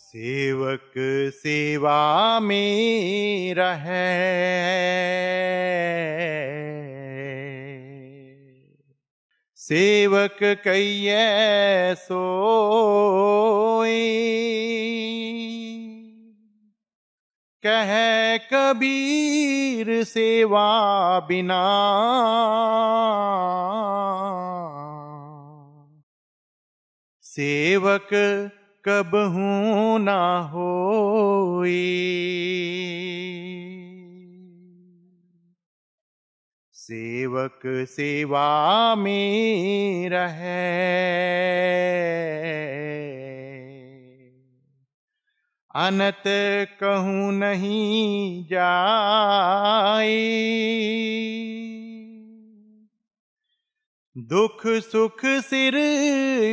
सेवक सेवा में रहे, सेवक कहिए सोई। कह कबीर सेवा बिना सेवक कबहू ना होई। सेवक सेवा में रहे, अनत कहूँ नहीं जाई। दुख सुख सिर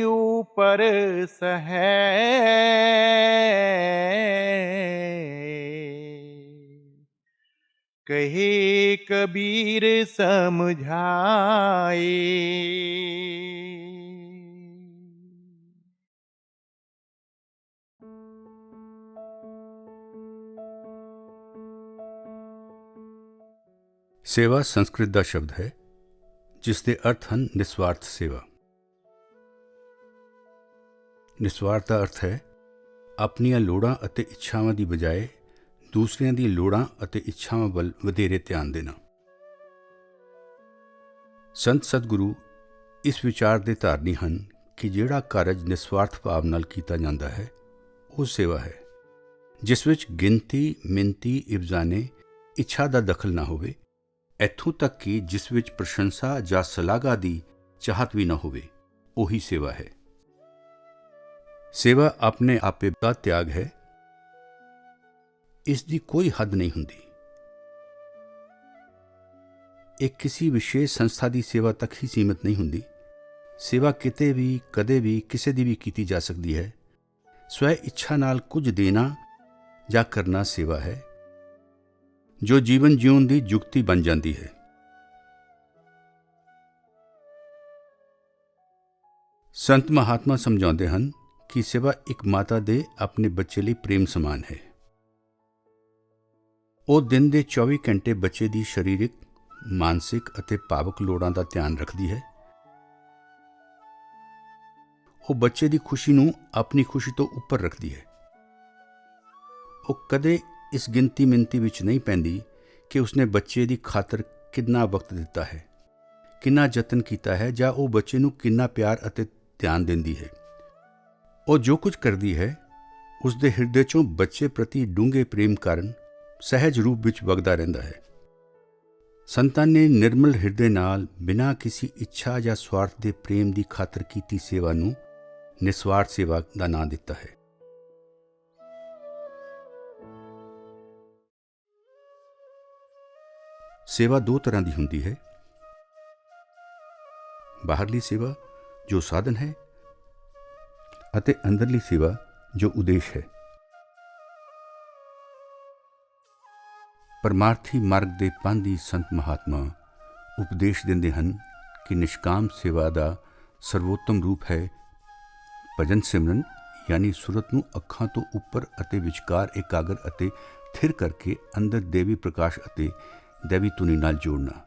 ऊपर सहे, कहे कबीर समझाए। सेवा संस्कृत ਦਾ ਸ਼ਬਦ ਹੈ ਜਿਸ ਦੇ ਅਰਥ ਹਨ ਨਿਸਵਾਰਥ ਸੇਵਾ। ਨਿਸਵਾਰਥ ਦਾ ਅਰਥ ਹੈ ਆਪਣੀਆਂ ਲੋੜਾਂ ਅਤੇ ਇੱਛਾਵਾਂ ਦੀ ਬਜਾਏ ਦੂਸਰਿਆਂ ਦੀਆਂ ਲੋੜਾਂ ਅਤੇ ਇੱਛਾਵਾਂ ਵੱਲ ਵਧੇਰੇ ਧਿਆਨ ਦੇਣਾ। ਸੰਤ ਸਤਿਗੁਰੂ ਇਸ ਵਿਚਾਰ ਦੇ ਧਾਰਨੀ ਹਨ ਕਿ ਜਿਹੜਾ ਕਾਰਜ ਨਿਸਵਾਰਥ ਭਾਵ ਨਾਲ ਕੀਤਾ ਜਾਂਦਾ ਹੈ ਉਹ ਸੇਵਾ ਹੈ, ਜਿਸ ਵਿੱਚ ਗਿਣਤੀ, ਮਿਣਤੀ, ਇਵਜ਼ਾਨੇ, ਇੱਛਾ ਦਾ ਦਖਲ ਨਾ ਹੋਵੇ। ਇੱਥੋਂ ਤੱਕ ਕਿ ਜਿਸ ਵਿੱਚ ਪ੍ਰਸ਼ੰਸਾ ਜਾਂ ਸਲਾਘਾ ਦੀ ਚਾਹਤ ਵੀ ਨਾ ਹੋਵੇ, ਉਹੀ ਸੇਵਾ ਹੈ। ਸੇਵਾ ਆਪਣੇ ਆਪੇ ਦਾ ਤਿਆਗ ਹੈ। ਇਸ ਦੀ ਕੋਈ ਹੱਦ ਨਹੀਂ ਹੁੰਦੀ। ਇਹ ਕਿਸੇ ਵਿਸ਼ੇਸ਼ ਸੰਸਥਾ ਦੀ ਸੇਵਾ ਤੱਕ ਹੀ ਸੀਮਿਤ ਨਹੀਂ ਹੁੰਦੀ। ਸੇਵਾ ਕਿਤੇ ਵੀ, ਕਦੇ ਵੀ, ਕਿਸੇ ਦੀ ਵੀ ਕੀਤੀ ਜਾ ਸਕਦੀ ਹੈ। ਸਵੈ ਇੱਛਾ ਨਾਲ ਕੁਝ ਦੇਣਾ ਜਾਂ ਕਰਨਾ ਸੇਵਾ ਹੈ, ਜੋ ਜੀਵਨ ਜਿਉਣ ਦੀ ਜੁਗਤੀ ਬਣ ਜਾਂਦੀ ਹੈ। ਸੰਤ ਮਹਾਤਮਾ ਸਮਝਾਉਂਦੇ ਹਨ ਕਿ ਸੇਵਾ ਇੱਕ ਮਾਤਾ ਦੇ ਆਪਣੇ ਬੱਚੇ ਲਈ ਪ੍ਰੇਮ ਸਮਾਨ ਹੈ। ਉਹ ਦਿਨ ਦੇ 24 ਘੰਟੇ ਬੱਚੇ ਦੀ ਸਰੀਰਕ, ਮਾਨਸਿਕ ਅਤੇ ਭਾਵਕ ਲੋੜਾਂ ਦਾ ਧਿਆਨ ਰੱਖਦੀ ਹੈ। ਉਹ ਬੱਚੇ ਦੀ ਖੁਸ਼ੀ ਨੂੰ ਆਪਣੀ ਖੁਸ਼ੀ ਤੋਂ ਉੱਪਰ ਰੱਖਦੀ ਹੈ। ਉਹ ਕਦੇ ਇਸ ਗਿਣਤੀ ਮਿਣਤੀ ਵਿੱਚ ਨਹੀਂ ਪੈਂਦੀ ਕਿ ਉਸਨੇ ਬੱਚੇ ਦੀ ਖਾਤਰ ਕਿੰਨਾ ਵਕਤ ਦਿੱਤਾ ਹੈ, ਕਿੰਨਾ ਯਤਨ ਕੀਤਾ ਹੈ, ਜਾਂ ਉਹ ਬੱਚੇ ਨੂੰ ਕਿੰਨਾ ਪਿਆਰ ਅਤੇ ਧਿਆਨ ਦਿੰਦੀ ਹੈ। ਉਹ ਜੋ ਕੁਝ ਕਰਦੀ ਹੈ ਉਸ ਦੇ ਹਿਰਦੇ 'ਚੋਂ ਬੱਚੇ ਪ੍ਰਤੀ ਡੂੰਘੇ ਪ੍ਰੇਮ ਕਾਰਨ ਸਹਿਜ ਰੂਪ ਵਿੱਚ ਵਗਦਾ ਰਹਿੰਦਾ ਹੈ। ਸੰਤਾਂ ਨੇ ਨਿਰਮਲ ਹਿਰਦੇ ਨਾਲ ਬਿਨਾਂ ਕਿਸੇ ਇੱਛਾ ਜਾਂ ਸਵਾਰਥ ਦੇ ਪ੍ਰੇਮ ਦੀ ਖਾਤਰ ਕੀਤੀ ਸੇਵਾ ਨੂੰ ਨਿਸਵਾਰਥ ਸੇਵਾ ਦਾ ਨਾਂ ਦਿੱਤਾ ਹੈ। ਸੇਵਾ ਦੋ ਤਰ੍ਹਾਂ ਦੀ ਹੁੰਦੀ ਹੈ। ਬਾਹਰਲੀ ਸੇਵਾ ਜੋ ਸਾਧਨ ਹੈ, ਅਤੇ ਅੰਦਰਲੀ ਸੇਵਾ ਜੋ ਉਦੇਸ਼ ਹੈ। ਪਰਮਾਰਥੀ ਮਾਰਗ ਦੇ ਪਾਂਧੀ ਸੰਤ ਮਹਾਤਮਾ ਉਪਦੇਸ਼ ਦਿੰਦੇ ਹਨ ਕਿ ਨਿਸ਼ਕਾਮ ਸੇਵਾ ਦਾ ਸਰਵੋਤਮ ਰੂਪ ਹੈ ਭਜਨ ਸਿਮਰਨ, ਯਾਨੀ ਸੁਰਤ ਨੂੰ ਅੱਖਾਂ ਤੋਂ ਉੱਪਰ ਅਤੇ ਵਿਚਕਾਰ ਇਕਾਗਰ ਅਤੇ ਥਿਰ ਕਰਕੇ ਅੰਦਰ ਦੇਵੀ ਪ੍ਰਕਾਸ਼ ਅਤੇ ਦੇਵੀ ਧੁਨੀ ਨਾਲ ਜੋੜਨਾ।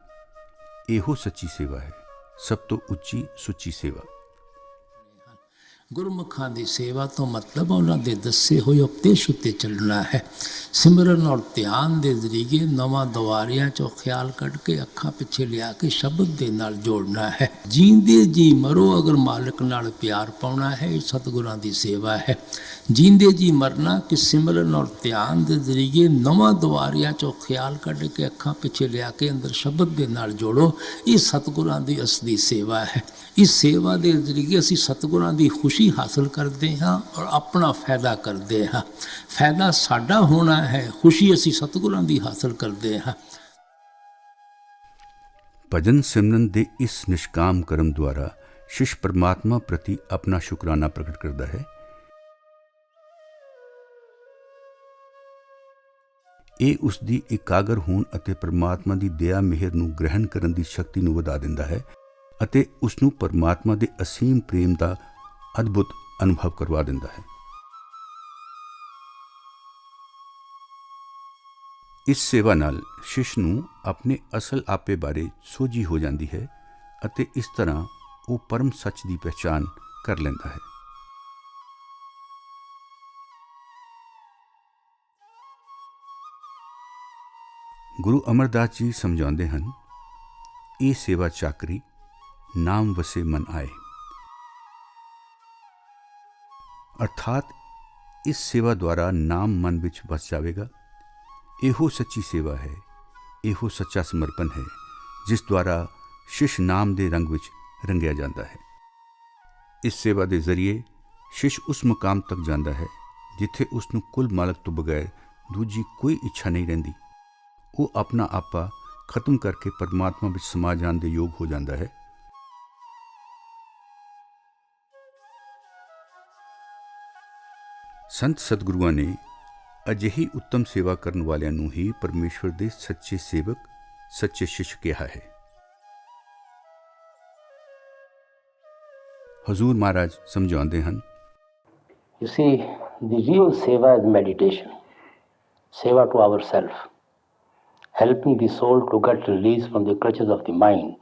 ਇਹੋ ਸੱਚੀ ਸੇਵਾ ਹੈ, ਸਭ ਤੋਂ ਉੱਚੀ ਸੁੱਚੀ ਸੇਵਾ। ਗੁਰਮੁਖਾਂ ਦੀ ਸੇਵਾ ਤੋਂ ਮਤਲਬ ਉਹਨਾਂ ਦੇ ਦੱਸੇ ਹੋਏ ਉਪਦੇਸ਼ ਉੱਤੇ ਚੱਲਣਾ ਹੈ। ਸਿਮਰਨ ਔਰ ਧਿਆਨ ਦੇ ਜ਼ਰੀਏ ਨਵਾਂ ਦੁਆਰਿਆਂ 'ਚੋਂ ਖਿਆਲ ਕੱਢ ਕੇ ਅੱਖਾਂ ਪਿੱਛੇ ਲਿਆ ਕੇ ਸ਼ਬਦ ਦੇ ਨਾਲ ਜੋੜਨਾ ਹੈ। ਜੀਂਦੇ ਜੀ ਮਰੋ ਅਗਰ ਮਾਲਕ ਨਾਲ ਪਿਆਰ ਪਾਉਣਾ ਹੈ, ਇਹ ਸਤਿਗੁਰਾਂ ਦੀ ਸੇਵਾ ਹੈ। ਜੀਂਦੇ ਜੀ ਮਰਨਾ ਕਿ ਸਿਮਰਨ ਔਰ ਧਿਆਨ ਦੇ ਜ਼ਰੀਏ ਨਵਾਂ ਦੁਆਰਿਆਂ 'ਚੋਂ ਖਿਆਲ ਕੱਢ ਕੇ ਅੱਖਾਂ ਪਿੱਛੇ ਲਿਆ ਕੇ ਅੰਦਰ ਸ਼ਬਦ ਦੇ ਨਾਲ ਜੋੜੋ, ਇਹ ਸਤਿਗੁਰਾਂ ਦੀ ਅਸਲੀ ਸੇਵਾ ਹੈ। ਇਸ ਸੇਵਾ ਦੇ ਜ਼ਰੀਏ ਅਸੀਂ ਸਤਿਗੁਰਾਂ ਦੀ ਖੁਸ਼ੀ ਹਾਸਲ ਕਰਦੇ ਹਾਂ ਔਰ ਆਪਣਾ ਫਾਇਦਾ ਕਰਦੇ ਹਾਂ। ਫਾਇਦਾ ਸਾਡਾ ਹੋਣਾ ਹੈ, ਖੁਸ਼ੀ ਅਸੀਂ ਸਤਿਗੁਰਾਂ ਦੀ ਹਾਸਲ ਕਰਦੇ ਹਾਂ। ਭਜਨ ਸਿਮਰਨ ਦੇ ਇਸ ਨਿਸ਼ਕਾਮ ਕਰਮ ਦੁਆਰਾ ਸ਼ਿਸ਼ ਪਰਮਾਤਮਾ ਪ੍ਰਤੀ ਆਪਣਾ ਸ਼ੁਕਰਾਨਾ ਪ੍ਰਗਟ ਕਰਦਾ ਹੈ। ਇਹ ਉਸ ਦੀ ਇਕਾਗਰ ਹੋਣ ਅਤੇ ਪਰਮਾਤਮਾ ਦੀ ਦਇਆ ਮਿਹਰ ਨੂੰ ਗ੍ਰਹਿਣ ਕਰਨ ਦੀ ਸ਼ਕਤੀ ਨੂੰ ਵਧਾ ਦਿੰਦਾ ਹੈ ਅਤੇ ਉਸ ਨੂੰ ਪਰਮਾਤਮਾ ਦੇ ਅਸੀਮ ਪ੍ਰੇਮ ਦਾ ਅਦਭੁਤ ਅਨੁਭਵ ਕਰਵਾ ਦਿੰਦਾ ਹੈ। ਇਸ ਸੇਵਾ ਨਾਲ ਸ਼ਿਸ਼ ਨੂੰ ਆਪਣੇ ਅਸਲ ਆਪੇ ਬਾਰੇ ਸੋਝੀ ਹੋ ਜਾਂਦੀ ਹੈ ਅਤੇ ਇਸ ਤਰ੍ਹਾਂ ਉਹ ਪਰਮ ਸੱਚ ਦੀ ਪਹਿਚਾਨ ਕਰ ਲੈਂਦਾ ਹੈ। ਗੁਰੂ ਅਮਰਦਾਸ ਜੀ ਸਮਝਾਉਂਦੇ ਹਨ, ਇਹ ਸੇਵਾ ਚਾਕਰੀ ਨਾਮ ਵਸੇ ਮਨ ਆਏ। ਅਰਥਾਤ ਇਸ ਸੇਵਾ ਦੁਆਰਾ ਨਾਮ ਮਨ ਵਿੱਚ ਵਸ ਜਾਵੇਗਾ। ਇਹੋ ਸੱਚੀ ਸੇਵਾ ਹੈ, ਇਹੋ ਸੱਚਾ ਸਮਰਪਣ ਹੈ ਜਿਸ ਦੁਆਰਾ ਸ਼ਿਸ਼ ਨਾਮ ਦੇ ਰੰਗ ਵਿੱਚ ਰੰਗਿਆ ਜਾਂਦਾ ਹੈ। ਇਸ ਸੇਵਾ ਦੇ ਜ਼ਰੀਏ ਸ਼ਿਸ਼ ਉਸ ਮੁਕਾਮ ਤੱਕ ਜਾਂਦਾ ਹੈ ਜਿੱਥੇ ਉਸ ਨੂੰ ਕੁੱਲ ਮਾਲਕ ਤੋਂ ਬਗੈਰ ਦੂਜੀ ਕੋਈ ਇੱਛਾ ਨਹੀਂ ਰਹਿੰਦੀ। ਉਹ ਆਪਣਾ ਆਪਾ ਖਤਮ ਕਰਕੇ ਪਰਮਾਤਮਾ ਵਿੱਚ ਸਮਾ ਜਾਣ ਦੇ ਯੋਗ ਹੋ ਜਾਂਦਾ ਹੈ। ਸੰਤ ਸਤਿਗੁਰੂਆਂ ਨੇ ਅਜਿਹੀ ਉੱਤਮ ਸੇਵਾ ਕਰਨ ਵਾਲਿਆਂ ਨੂੰ ਹੀ ਪਰਮੇਸ਼ਵਰ ਦੇ ਸੱਚੇ ਸੇਵਕ, ਸੱਚੇ ਸ਼ਿਸ਼ ਕਿਹਾ ਹੈ। ਹਜ਼ੂਰ ਮਹਾਰਾਜ ਸਮਝਾਉਂਦੇ ਹਨ, You see, the real seva is meditation, seva to ourself, helping the soul to get release from the clutches of the mind,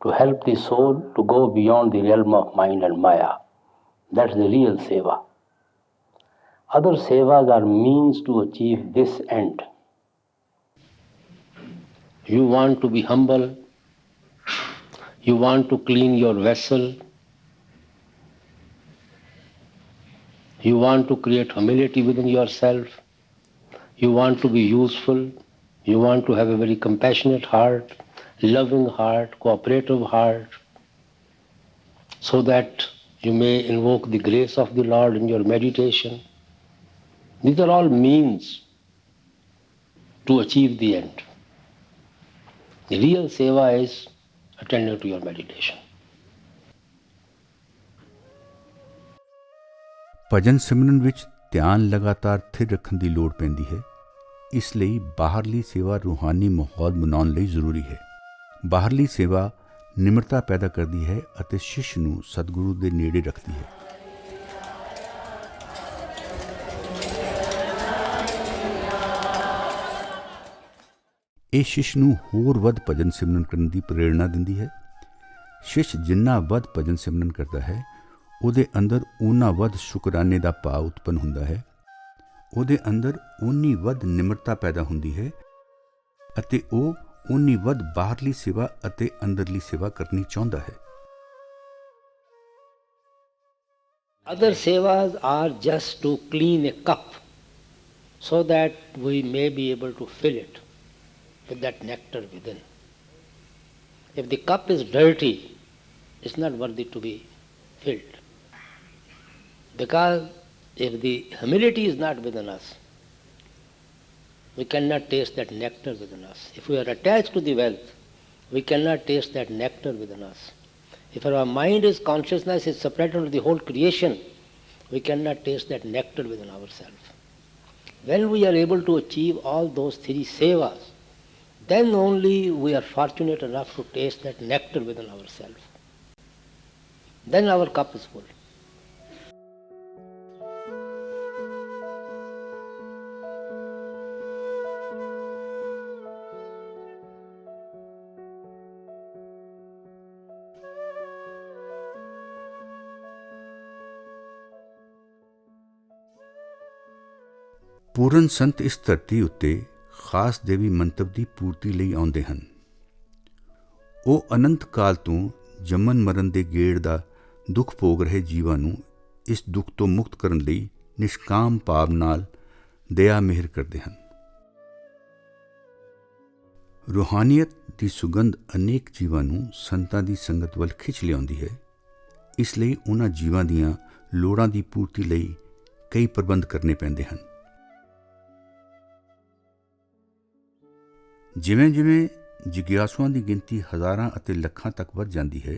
to help the soul to go beyond the realm of mind and maya. That's the real seva. Other sevas are means to achieve this end. You want to be humble, you want to clean your vessel, you want to create humility within yourself, you want to be useful, you want to have a very compassionate heart, loving heart, cooperative heart, so that you may invoke the grace of the Lord in your meditation. These are all means to achieve the end. The real seva is attending to your meditation. ਭਜਨ ਸਿਮਰਨ ਵਿੱਚ ਧਿਆਨ ਲਗਾਤਾਰ ਥਿਰ ਰੱਖਣ ਦੀ ਲੋੜ ਪੈਂਦੀ ਹੈ। ਇਸ ਲਈ ਬਾਹਰਲੀ ਸੇਵਾ ਰੂਹਾਨੀ ਮਾਹੌਲ ਬਣਾਉਣ ਲਈ ਜ਼ਰੂਰੀ ਹੈ। ਬਾਹਰਲੀ ਸੇਵਾ ਨਿਮਰਤਾ ਪੈਦਾ ਕਰਦੀ ਹੈ ਅਤੇ ਸ਼ਿਸ਼ ਨੂੰ ਸਤਿਗੁਰੂ ਦੇ ਨੇੜੇ ਰੱਖਦੀ ਹੈ। ਇਹ ਸ਼ਿਸ਼ ਨੂੰ ਹੋਰ ਵੱਧ ਭਜਨ ਸਿਮਰਨ ਕਰਨ ਦੀ ਪ੍ਰੇਰਣਾ ਦਿੰਦੀ ਹੈ। ਸ਼ਿਸ਼ ਜਿੰਨਾ ਵੱਧ ਭਜਨ ਸਿਮਰਨ ਕਰਦਾ ਹੈ, ਉਹਦੇ ਅੰਦਰ ਓਨਾ ਵੱਧ ਸ਼ੁਕਰਾਨੇ ਦਾ ਭਾਵ ਉਤਪੰਨ ਹੁੰਦਾ ਹੈ। ਉਹਦੇ ਅੰਦਰ ਓਨੀ ਵੱਧ ਨਿਮਰਤਾ ਪੈਦਾ ਹੁੰਦੀ ਹੈ ਅਤੇ ਉਹ ਓਨੀ ਵੱਧ ਬਾਹਰਲੀ ਸੇਵਾ ਅਤੇ ਅੰਦਰਲੀ ਸੇਵਾ ਕਰਨੀ ਚਾਹੁੰਦਾ ਹੈ। Other sevas are just to clean a cup so that we may be able to fill it with that nectar within. If the cup is dirty, it's not worthy to be filled. Because if the humility is not within us, we cannot taste that nectar within us. If we are attached to the wealth, we cannot taste that nectar within us. If our mind is consciousness is separated from the whole creation, we cannot taste that nectar within ourselves. When we are able to achieve all those three sevas, then only we are fortunate enough to taste that nectar within ourselves. Then our cup is full. ਪੂਰਨ ਸੰਤ ਇਸ ਧਰਤੀ ਉੱਤੇ ਖਾਸ ਦੇਵੀ ਮੰਤਵ ਦੀ ਪੂਰਤੀ ਲਈ ਆਉਂਦੇ ਹਨ। ਉਹ ਅਨੰਤ ਕਾਲ ਤੋਂ ਜੰਮਣ ਮਰਨ ਦੇ ਗੇੜ ਦਾ ਦੁੱਖ ਭੋਗ ਰਹੇ ਜੀਵਾਂ ਨੂੰ ਇਸ ਦੁੱਖ ਤੋਂ ਮੁਕਤ ਕਰਨ ਲਈ ਨਿਸ਼ਕਾਮ ਭਾਵ ਨਾਲ ਦਇਆ ਮਿਹਰ ਕਰਦੇ ਹਨ। ਰੂਹਾਨੀਅਤ ਦੀ ਸੁਗੰਧ ਅਨੇਕ ਜੀਵਾਂ ਨੂੰ ਸੰਤਾਂ ਦੀ ਸੰਗਤ ਵੱਲ ਖਿੱਚ ਲਿਆਉਂਦੀ ਹੈ। ਇਸ ਲਈ ਉਹਨਾਂ ਜੀਵਾਂ ਦੀਆਂ ਲੋੜਾਂ ਦੀ ਪੂਰਤੀ ਲਈ ਕਈ ਪ੍ਰਬੰਧ ਕਰਨੇ ਪੈਂਦੇ ਹਨ। ਜਿਵੇਂ ਜਿਵੇਂ ਜਿਗਿਆਸੂਆਂ ਦੀ ਗਿਣਤੀ ਹਜ਼ਾਰਾਂ ਅਤੇ ਲੱਖਾਂ ਤੱਕ ਵੱਧ ਜਾਂਦੀ ਹੈ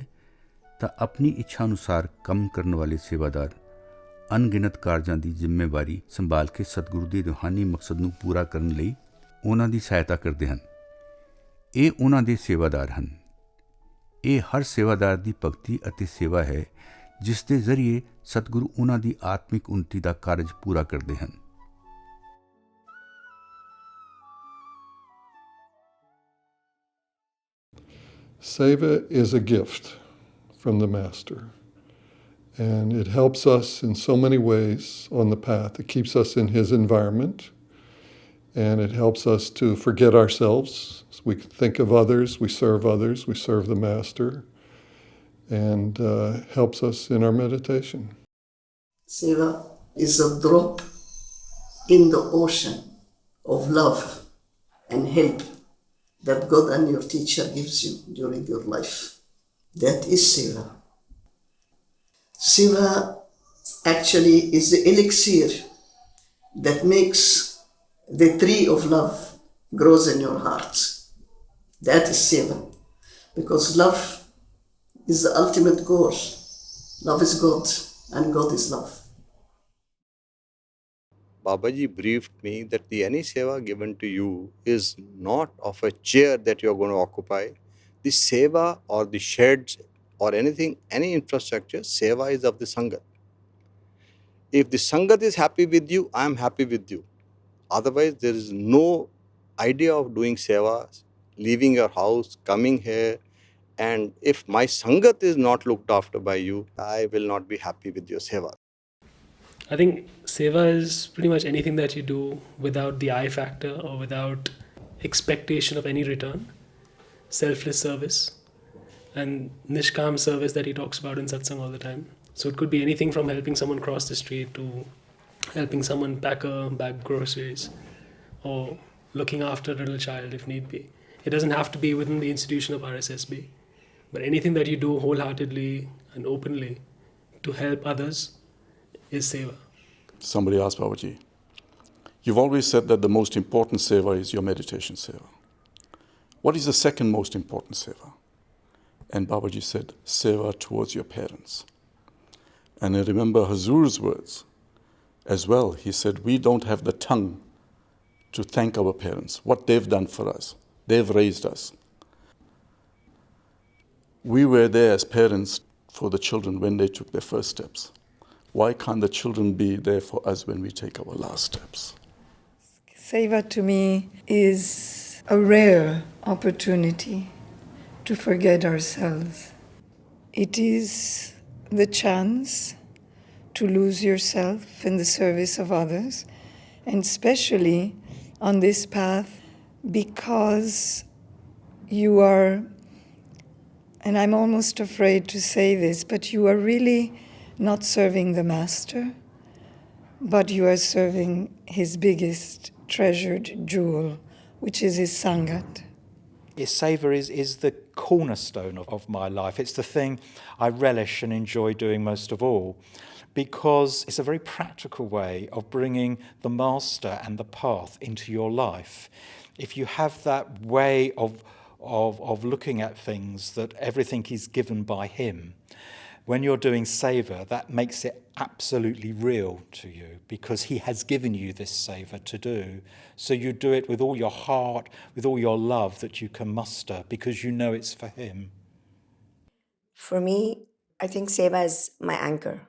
ਤਾਂ ਆਪਣੀ ਇੱਛਾ ਅਨੁਸਾਰ ਕੰਮ ਕਰਨ ਵਾਲੇ ਸੇਵਾਦਾਰ ਅਣਗਿਣਤ ਕਾਰਜਾਂ ਦੀ ਜ਼ਿੰਮੇਵਾਰੀ ਸੰਭਾਲ ਕੇ ਸਤਿਗੁਰੂ ਦੇ ਰੂਹਾਨੀ ਮਕਸਦ ਨੂੰ ਪੂਰਾ ਕਰਨ ਲਈ ਉਹਨਾਂ ਦੀ ਸਹਾਇਤਾ ਕਰਦੇ ਹਨ। ਇਹ ਉਹਨਾਂ ਦੇ ਸੇਵਾਦਾਰ ਹਨ। ਇਹ ਹਰ ਸੇਵਾਦਾਰ ਦੀ ਭਗਤੀ ਅਤੇ ਸੇਵਾ ਹੈ ਜਿਸ ਦੇ ਜ਼ਰੀਏ ਸਤਿਗੁਰੂ ਉਹਨਾਂ ਦੀ ਆਤਮਿਕ ਉન્નਤੀ ਦਾ ਕਾਰਜ ਪੂਰਾ ਕਰਦੇ ਹਨ। Seva is a gift from the Master. And it helps us in so many ways on the path. It keeps us in his environment. And it helps us to forget ourselves. We think of others, we serve the Master. And helps us in our meditation. Seva is a drop in the ocean of love and help that God and your teacher gives you during your life. That is Seva. Seva actually is the elixir that makes the tree of love grows in your heart. That is Seva. Because love is the ultimate goal. Love is God and God is love. Babaji briefed me that any seva given to you is not of a chair that you are going to occupy. The seva or the sheds or anything, any infrastructure, seva is of the Sangat. If the Sangat is happy with you, I am happy with you. Otherwise, there is no idea of doing seva, leaving your house, coming here. And if my Sangat is not looked after by you, I will not be happy with your seva. I think seva is pretty much anything that you do without the I factor or without expectation of any return. Selfless service and nishkam service that he talks about in satsang all the time. So it could be anything from helping someone cross the street to helping someone pack a bag of groceries or looking after a little child if need be. It doesn't have to be within the institution of RSSB, but anything that you do wholeheartedly and openly to help others is seva. Somebody asked Babaji, you've always said that the most important seva is your meditation seva. What is the second most important seva? And Babaji said, seva towards your parents. And I remember Hazur's words as well. He said, we don't have the tongue to thank our parents, what they've done for us. They've raised us. We were there as parents for the children when they took their first steps. Why can't the children be there for us when we take our last steps? Seva to me is a rare opportunity to forget ourselves. It is the chance to lose yourself in the service of others, and especially on this path because you are, and I'm almost afraid to say this, but you are really not serving the Master, but you are serving his biggest treasured jewel, which is his Sangat. Seva is the cornerstone of my life. It's the thing I relish and enjoy doing most of all, because it's a very practical way of bringing the Master and the path into your life. If you have that way of looking at things, that everything is given by him, when you're doing seva, that makes it absolutely real to you because he has given you this seva to do. So you do it with all your heart, with all your love that you can muster because you know it's for him. For me, I think seva is my anchor.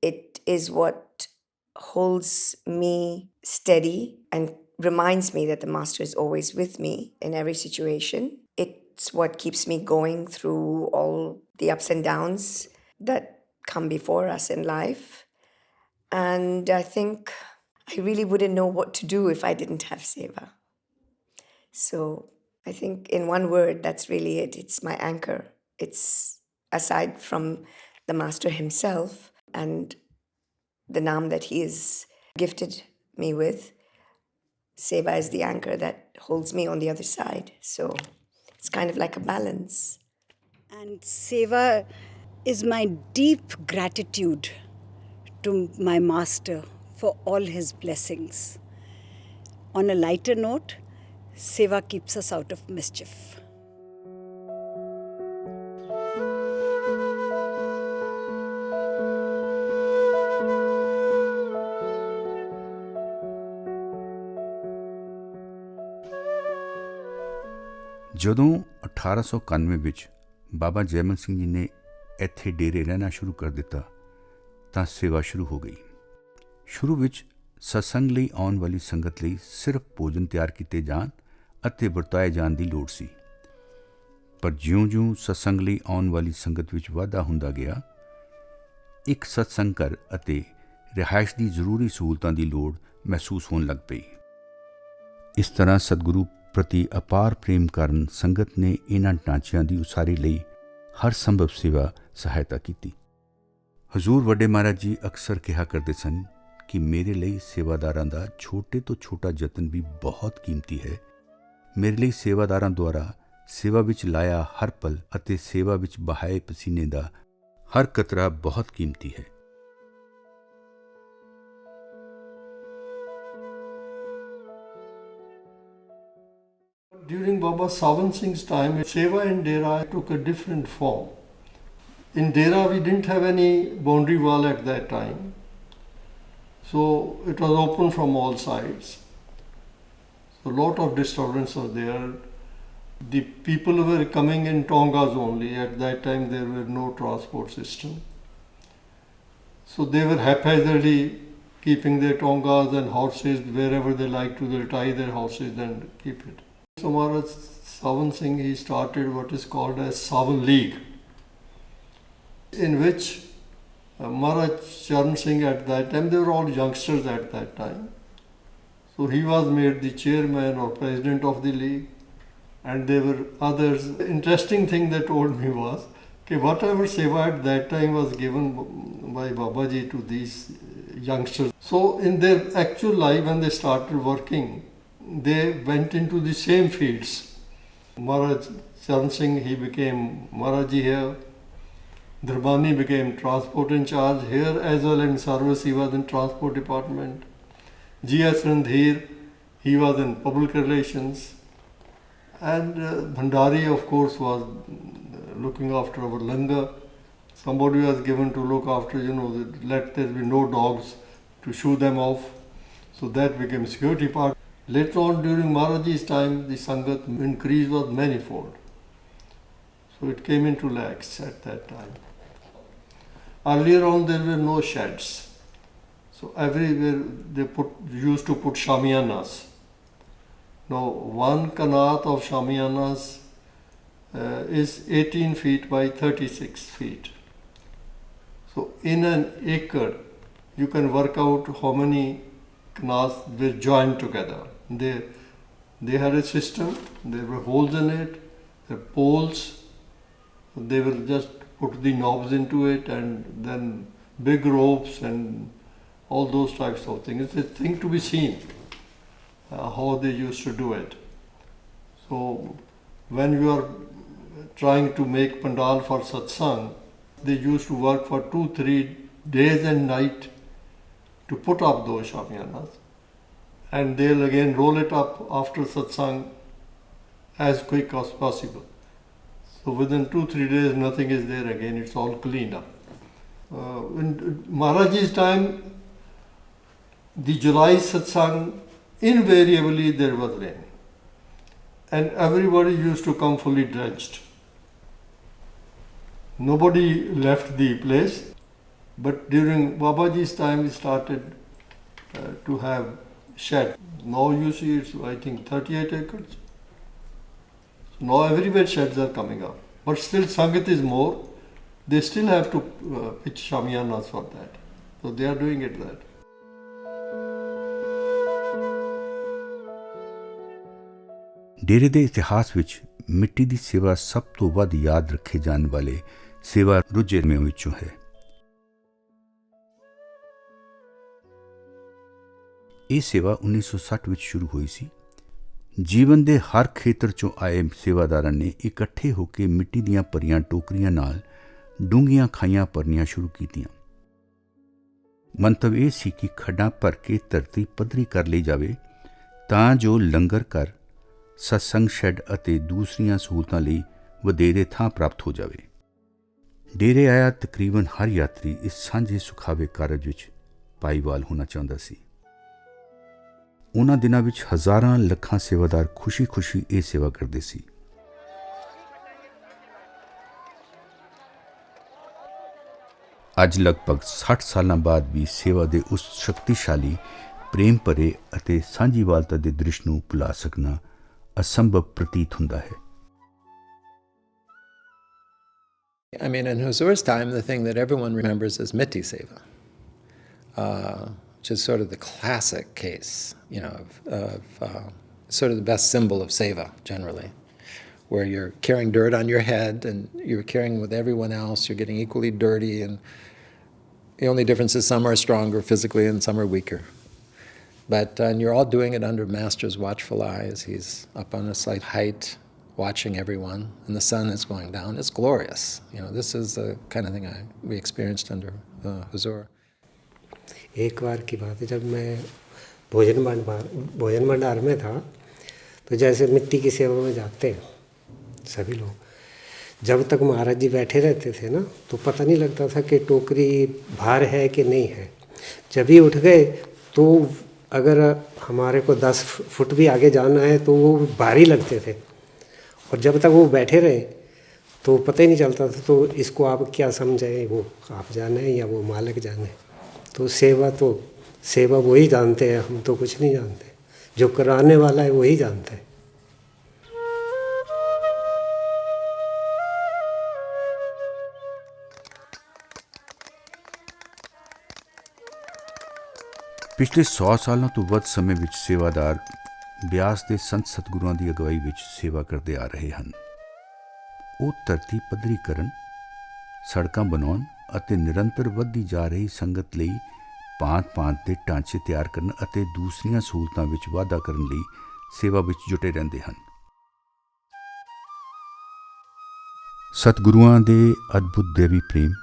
It is what holds me steady and reminds me that the Master is always with me in every situation. It's what keeps me going through all the ups and downs that come before us in life. And I think I really wouldn't know what to do if I didn't have seva. So I think in one word, that's really it. It's my anchor. It's aside from the Master himself and the Naam that he has gifted me with, seva is the anchor that holds me on the other side. So it's kind of like a balance. And seva is my deep gratitude to my Master for all his blessings. On a lighter note, seva keeps us out of mischief. ਜਦੋਂ 1891 ਵਿੱਚ ਬਾਬਾ ਜੈਮਲ ਸਿੰਘ ਜੀ ਨੇ ਇੱਥੇ ਡੇਰੇ ਰਹਿਣਾ ਸ਼ੁਰੂ ਕਰ ਦਿੱਤਾ ਤਾਂ ਸੇਵਾ ਸ਼ੁਰੂ ਹੋ ਗਈ। ਸ਼ੁਰੂ ਵਿੱਚ ਸਤਸੰਗ ਲਈ ਆਉਣ ਵਾਲੀ ਸੰਗਤ ਲਈ ਸਿਰਫ ਭੋਜਨ ਤਿਆਰ ਕੀਤੇ ਜਾਣ ਅਤੇ ਵਰਤਾਏ ਜਾਣ ਦੀ ਲੋੜ ਸੀ, ਪਰ ਜਿਉਂ-ਜਿਉਂ ਸਤਸੰਗ ਲਈ ਆਉਣ ਵਾਲੀ ਸੰਗਤ ਵਿੱਚ ਵਾਧਾ ਹੁੰਦਾ ਗਿਆ, ਇੱਕ ਸਤਸੰਗ ਘਰ ਅਤੇ ਰਿਹਾਇਸ਼ ਦੀ ਜ਼ਰੂਰੀ ਸਹੂਲਤਾਂ ਦੀ ਲੋੜ ਮਹਿਸੂਸ ਹੋਣ ਲੱਗ ਪਈ। ਇਸ ਤਰ੍ਹਾਂ ਸਤਿਗੁਰੂ ਪ੍ਰਤੀ ਅਪਾਰ ਪ੍ਰੇਮ ਕਾਰਨ ਸੰਗਤ ਨੇ ਇਹਨਾਂ ਢਾਂਚਿਆਂ ਦੀ ਉਸਾਰੀ ਲਈ ਹਰ ਸੰਭਵ ਸੇਵਾ ਸਹਾਇਤਾ ਕੀਤੀ। ਹਜ਼ੂਰ ਵੱਡੇ ਮਹਾਰਾਜ ਜੀ ਅਕਸਰ ਕਿਹਾ ਕਰਦੇ ਸਨ ਕਿ ਮੇਰੇ ਲਈ ਸੇਵਾਦਾਰਾਂ ਦਾ ਛੋਟੇ ਤੋਂ ਛੋਟਾ ਯਤਨ ਵੀ ਬਹੁਤ ਕੀਮਤੀ ਹੈ। ਮੇਰੇ ਲਈ ਸੇਵਾਦਾਰਾਂ ਦੁਆਰਾ ਸੇਵਾ ਵਿੱਚ ਲਾਇਆ ਹਰ ਪਲ ਅਤੇ ਸੇਵਾ ਵਿੱਚ ਬਹਾਏ ਪਸੀਨੇ ਦਾ ਹਰ ਕਤਰਾ ਬਹੁਤ ਕੀਮਤੀ ਹੈ। During Baba Sawan Singh's time, Seva in Dera took a different form. In Dera, we didn't have any boundary wall at that time, so it was open from all sides. So a lot of disturbance was there. The people were coming in Tongas only. At that time, there were no transport system. So they were haphazardly keeping their Tongas and horses wherever they liked to. They'll tie their horses and keep it. So Maharaj Sawan Singh, he started what is called as Sawan League, in which Maharaj Charan Singh at that time, they were all youngsters at that time. So he was made the chairman or president of the league, and there were others. The interesting thing they told me was that whatever seva at that time was given by Babaji to these youngsters, so in their actual life when they started working, they went into the same fields. Maharaj Charan Singh, he became Maharaji here. Dharbani became transport in charge here as well in service. He was in transport department. G.S. Randhir, he was in public relations. And Bhandari, of course, was looking after our langar. Somebody was given to look after, let there be no dogs to shoo them off. So that became security part. Later on, during Maharaji's time, the Sangat increase was manifold. So it came into lakhs at that time. Earlier on, there were no sheds. So everywhere they used to put shamiyanas. Now, one kanat of shamiyanas is 18 feet by 36 feet. So in an acre, you can work out how many kanats were joined together. They had a system, there were holes in it, there were poles, they will just put the knobs into it and then big ropes and all those types of things. It's a thing to be seen, how they used to do it. So when you are trying to make pandal for satsang, they used to work for 2-3 days and night to put up those shamiyanas. And they'll again roll it up after satsang as quick as possible. So within 2-3 days, nothing is there again, it's all cleaned up. In Maharaji's time, the July satsang, invariably there was rain. And everybody used to come fully drenched. Nobody left the place, but during Babaji's time, we started to have shed. Now you see it's, I think, 38 acres. So now everywhere sheds are coming up. But still Sangat is more. They still have to pitch shamiyanas for that. So they are doing it that. ਡੇਰੇ ਦੇ ਇਤਿਹਾਸ ਵਿੱਚ ਮਿੱਟੀ ਦੀ ਸੇਵਾ ਸਭ ਤੋਂ ਵੱਧ ਯਾਦ ਰੱਖੇ ਜਾਣ ਵਾਲੇ ਸੇਵਾ ਰੁਝੇਵਿਆਂ ਵਿੱਚੋਂ ਹੈ। ਇਹ ਸੇਵਾ 1960 ਵਿੱਚ ਸ਼ੁਰੂ ਹੋਈ ਸੀ। ਜੀਵਨ ਦੇ ਹਰ ਖੇਤਰ 'ਚੋਂ ਆਏ ਸੇਵਾਦਾਰਾਂ ਨੇ ਇਕੱਠੇ ਹੋ ਕੇ ਮਿੱਟੀ ਦੀਆਂ ਭਰੀਆਂ ਟੋਕਰੀਆਂ ਨਾਲ ਡੂੰਘੀਆਂ ਖਾਈਆਂ ਭਰਨੀਆਂ ਸ਼ੁਰੂ ਕੀਤੀਆਂ। ਮੰਤਵ ਇਹ ਸੀ ਕਿ ਖੱਡਾਂ ਭਰ ਕੇ ਧਰਤੀ ਪੱਧਰੀ ਕਰ ਲਈ ਜਾਵੇ ਤਾਂ ਜੋ ਲੰਗਰ ਘਰ, ਸਤਸੰਗ ਸ਼ੈੱਡ ਅਤੇ ਦੂਸਰੀਆਂ ਸਹੂਲਤਾਂ ਲਈ ਵਧੇਰੇ ਥਾਂ ਪ੍ਰਾਪਤ ਹੋ ਜਾਵੇ। ਡੇਰੇ ਆਇਆ ਤਕਰੀਬਨ ਹਰ ਯਾਤਰੀ ਇਸ ਸਾਂਝੇ ਸੁਖਾਵੇ ਕਾਰਜ ਵਿੱਚ ਭਾਈਵਾਲ ਹੋਣਾ ਚਾਹੁੰਦਾ ਸੀ। ਉਹਨਾਂ ਦਿਨਾਂ ਵਿੱਚ ਹਜ਼ਾਰਾਂ ਲੱਖਾਂ ਸੇਵਾਦਾਰ ਖੁਸ਼ੀ-ਖੁਸ਼ੀ ਇਹ ਸੇਵਾ ਕਰਦੇ ਸੀ। ਅੱਜ ਲਗਭਗ 60 ਸਾਲਾਂ ਬਾਅਦ ਵੀ ਸੇਵਾ ਦੇ ਉਸ ਸ਼ਕਤੀਸ਼ਾਲੀ, ਪ੍ਰੇਮ ਭਰੇ ਅਤੇ ਸਾਂਝੀਵਾਲਤਾ ਦੇ ਦ੍ਰਿਸ਼ ਨੂੰ ਭੁਲਾ ਸਕਣਾ ਅਸੰਭਵ ਪ੍ਰਤੀਤ ਹੁੰਦਾ ਹੈ। I mean, in Huzur's time, the thing that everyone remembers is Miti Seva, which is sort of the classic case, you know, of sort of the best symbol of Seva generally, where you're carrying dirt on your head and you're carrying with everyone else, you're getting equally dirty, and the only difference is some are stronger physically and some are weaker. But and you're all doing it under Master's watchful eyes. He's up on a slight height, watching everyone, and the sun is going down. It's glorious. You know, this is the kind of thing we experienced under Huzur. एक बार की बात है, जब मैं भोजन भंडार में था, तो जैसे मिट्टी की सेवा में जाते हैं सभी लोग, जब तक महाराज जी बैठे रहते थे ना, तो पता नहीं लगता था कि टोकरी भार है कि नहीं है. जब ही उठ गए तो अगर हमारे को 10 फुट भी आगे जाना है तो वो भारी लगते थे, और जब तक वो बैठे रहे तो पता ही नहीं चलता था. तो इसको आप क्या समझें, वो आप जाने या वो मालिक जाने. तो सेवा वही जानते हैं, हम तो कुछ नहीं जानते. जो कराने वाला है वही जानता है. ਪਿਛਲੇ 100 ਸਾਲਾਂ ਤੋਂ ਵੱਧ ਸਮੇਂ ਵਿੱਚ ਸੇਵਾਦਾਰ ਬਿਆਸ ਦੇ ਸੰਤ ਸਤਿਗੁਰਾਂ ਦੀ ਅਗਵਾਈ ਵਿੱਚ ਸੇਵਾ ਕਰਦੇ ਆ ਰਹੇ ਹਨ. ਉਹ ਧਰਤੀ ਪੱਧਰੀ ਕਰਨ, ਸੜਕਾਂ ਬਣਾਉਣ ਅਤੇ ਨਿਰੰਤਰ ਵੱਧਦੀ ਜਾ ਰਹੀ ਸੰਗਤ ਲਈ ਭਾਂਤ-ਭਾਂਤ ਦੇ ਢਾਂਚੇ ਤਿਆਰ ਕਰਨ ਅਤੇ ਦੂਸਰੀਆਂ ਸਹੂਲਤਾਂ ਵਿੱਚ ਵਾਧਾ ਕਰਨ ਲਈ ਸੇਵਾ ਵਿੱਚ ਜੁਟੇ ਰਹਿੰਦੇ ਹਨ. ਸਤਿਗੁਰਾਂ ਦੇ ਅਦਭੁਤ ਦੇਵੀ ਪ੍ਰੇਮ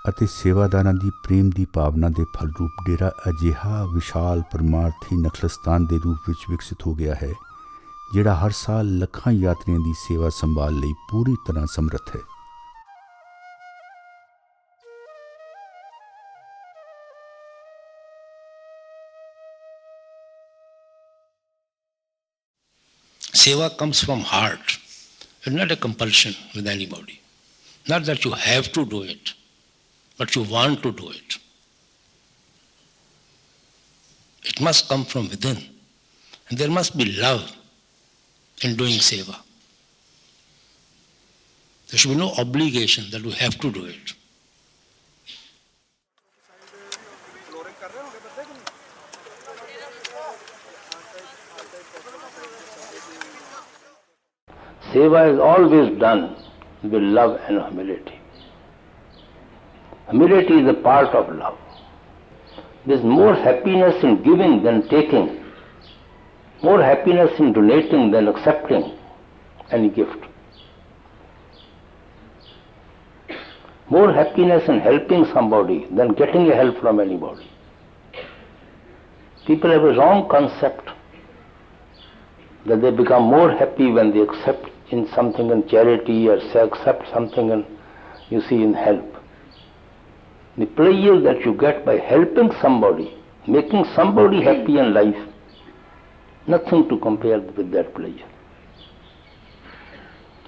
ਅਤੇ ਸੇਵਾਦਾਰਾਂ ਦੀ ਪ੍ਰੇਮ ਦੀ ਭਾਵਨਾ ਦੇ ਫਲ ਰੂਪ ਡੇਰਾ ਅਜਿਹਾ ਵਿਸ਼ਾਲ ਪਰਮਾਰਥੀ ਨਖਲਸਤਾਨ ਦੇ ਰੂਪ ਵਿੱਚ ਵਿਕਸਿਤ ਹੋ ਗਿਆ ਹੈ, ਜਿਹੜਾ ਹਰ ਸਾਲ ਲੱਖਾਂ ਯਾਤਰੀਆਂ ਦੀ ਸੇਵਾ ਸੰਭਾਲ ਲਈ ਪੂਰੀ ਤਰ੍ਹਾਂ ਸਮਰੱਥ ਹੈ. Seva comes from heart. It's not a compulsion with anybody. Not that you have to do it, but you want to do it. It must come from within. And there must be love in doing seva. There should be no obligation that we have to do it. Seva is always done with love and humility. Humility is a part of love. There is more happiness in giving than taking, more happiness in donating than accepting any gift, more happiness in helping somebody than getting a help from anybody. People have a wrong concept that they become more happy when they accept in something in charity or accept something in, you see, in help. The pleasure that you get by helping somebody, making somebody happy in life, nothing to compare with that pleasure.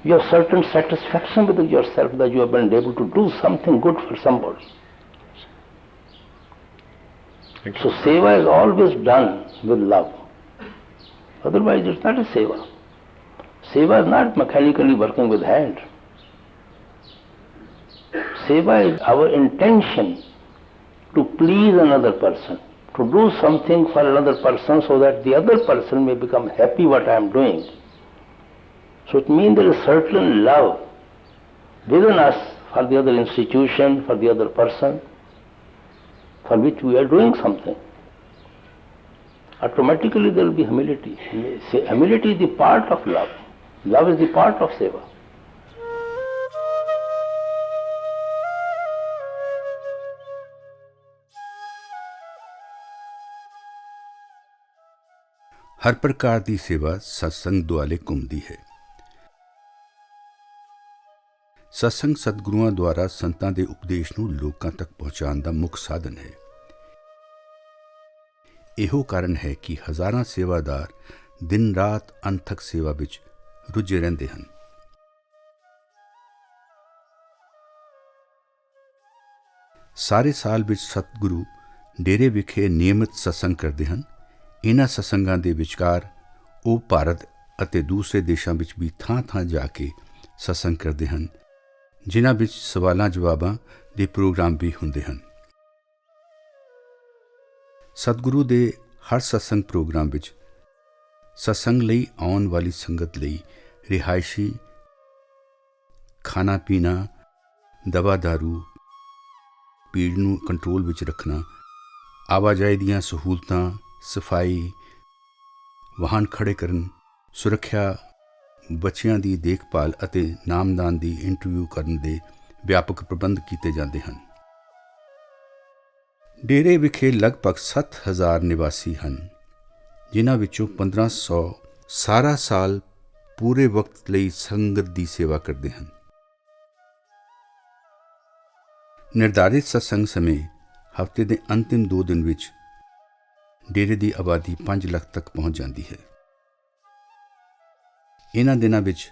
You have certain satisfaction with yourself that you have been able to do something good for somebody. So seva is always done with love. Otherwise it's not a seva. Seva is not mechanically working with hand. Seva is our intention to please another person, to do something for another person so that the other person may become happy what I am doing. So it means there is certain love within us for the other institution, for the other person, for which we are doing something. Automatically there will be humility. Humility is the part of love. Love is the part of seva. ਹਰ ਪ੍ਰਕਾਰ ਦੀ ਸੇਵਾ ਸਤਸੰਗ ਦੁਆਲੇ ਘੁੰਮਦੀ ਹੈ. ਸਤਸੰਗ ਸਤਿਗੁਰੂਆਂ ਦੁਆਰਾ ਸੰਤਾਂ ਦੇ ਉਪਦੇਸ਼ ਨੂੰ ਲੋਕਾਂ ਤੱਕ ਪਹੁੰਚਾਉਣ ਦਾ ਮੁੱਖ ਸਾਧਨ ਹੈ. ਇਹੋ ਕਾਰਨ ਹੈ ਕਿ ਹਜ਼ਾਰਾਂ ਸੇਵਾਦਾਰ ਦਿਨ ਰਾਤ ਅਣਥੱਕ ਸੇਵਾ ਵਿੱਚ ਰੁੱਝੇ ਰਹਿੰਦੇ ਹਨ. ਸਾਰੇ ਸਾਲ ਵਿੱਚ ਸਤਿਗੁਰੂ ਡੇਰੇ ਵਿਖੇ ਨਿਯਮਿਤ ਸਤਸੰਗ ਕਰਦੇ ਹਨ. ਇਹਨਾਂ ਸਤਸੰਗਾਂ ਦੇ ਵਿਚਕਾਰ ਉਹ ਭਾਰਤ ਅਤੇ ਦੂਸਰੇ ਦੇਸ਼ਾਂ ਵਿੱਚ ਵੀ ਥਾਂ-ਥਾਂ ਜਾ ਕੇ ਸਤਸੰਗ ਕਰਦੇ ਹਨ, ਜਿਨ੍ਹਾਂ ਵਿੱਚ ਸਵਾਲਾਂ ਜਵਾਬਾਂ ਦੇ ਪ੍ਰੋਗਰਾਮ ਵੀ ਹੁੰਦੇ ਹਨ। ਸਤਿਗੁਰੂ ਦੇ ਹਰ ਸਤਸੰਗ ਪ੍ਰੋਗਰਾਮ ਵਿੱਚ ਸਤਸੰਗ ਲਈ ਆਉਣ ਵਾਲੀ ਸੰਗਤ ਲਈ ਰਿਹਾਇਸ਼ੀ, ਖਾਣਾ ਪੀਣਾ, ਦਵਾ ਦਾਰੂ, ਭੀੜ ਨੂੰ ਕੰਟਰੋਲ ਵਿੱਚ ਰੱਖਣਾ, ਆਵਾਜਾਈ ਦੀਆਂ ਸਹੂਲਤਾਂ, ਸਫਾਈ, ਵਾਹਨ ਖੜ੍ਹੇ ਕਰਨ, ਸੁਰੱਖਿਆ, ਬੱਚਿਆਂ ਦੀ ਦੇਖਭਾਲ ਅਤੇ ਨਾਮਦਾਨ ਦੀ ਇੰਟਰਵਿਊ ਕਰਨ ਦੇ ਵਿਆਪਕ ਪ੍ਰਬੰਧ ਕੀਤੇ ਜਾਂਦੇ ਹਨ। ਡੇਰੇ ਵਿਖੇ ਲਗਭਗ 7,000 ਨਿਵਾਸੀ ਹਨ, ਜਿਨ੍ਹਾਂ ਵਿੱਚੋਂ 1,500 ਸਾਰਾ ਸਾਲ ਪੂਰੇ ਵਕਤ ਲਈ ਸੰਗਤ ਦੀ ਸੇਵਾ ਕਰਦੇ ਹਨ। ਨਿਰਧਾਰਿਤ ਸਤਸੰਗ ਸਮੇਂ ਹਫ਼ਤੇ ਦੇ ਅੰਤਿਮ 2 ਦਿਨ ਵਿੱਚ ਡੇਰੇ ਦੀ ਆਬਾਦੀ 5 ਲੱਖ ਤੱਕ ਪਹੁੰਚ ਜਾਂਦੀ ਹੈ। ਇਹਨਾਂ ਦਿਨਾਂ ਵਿੱਚ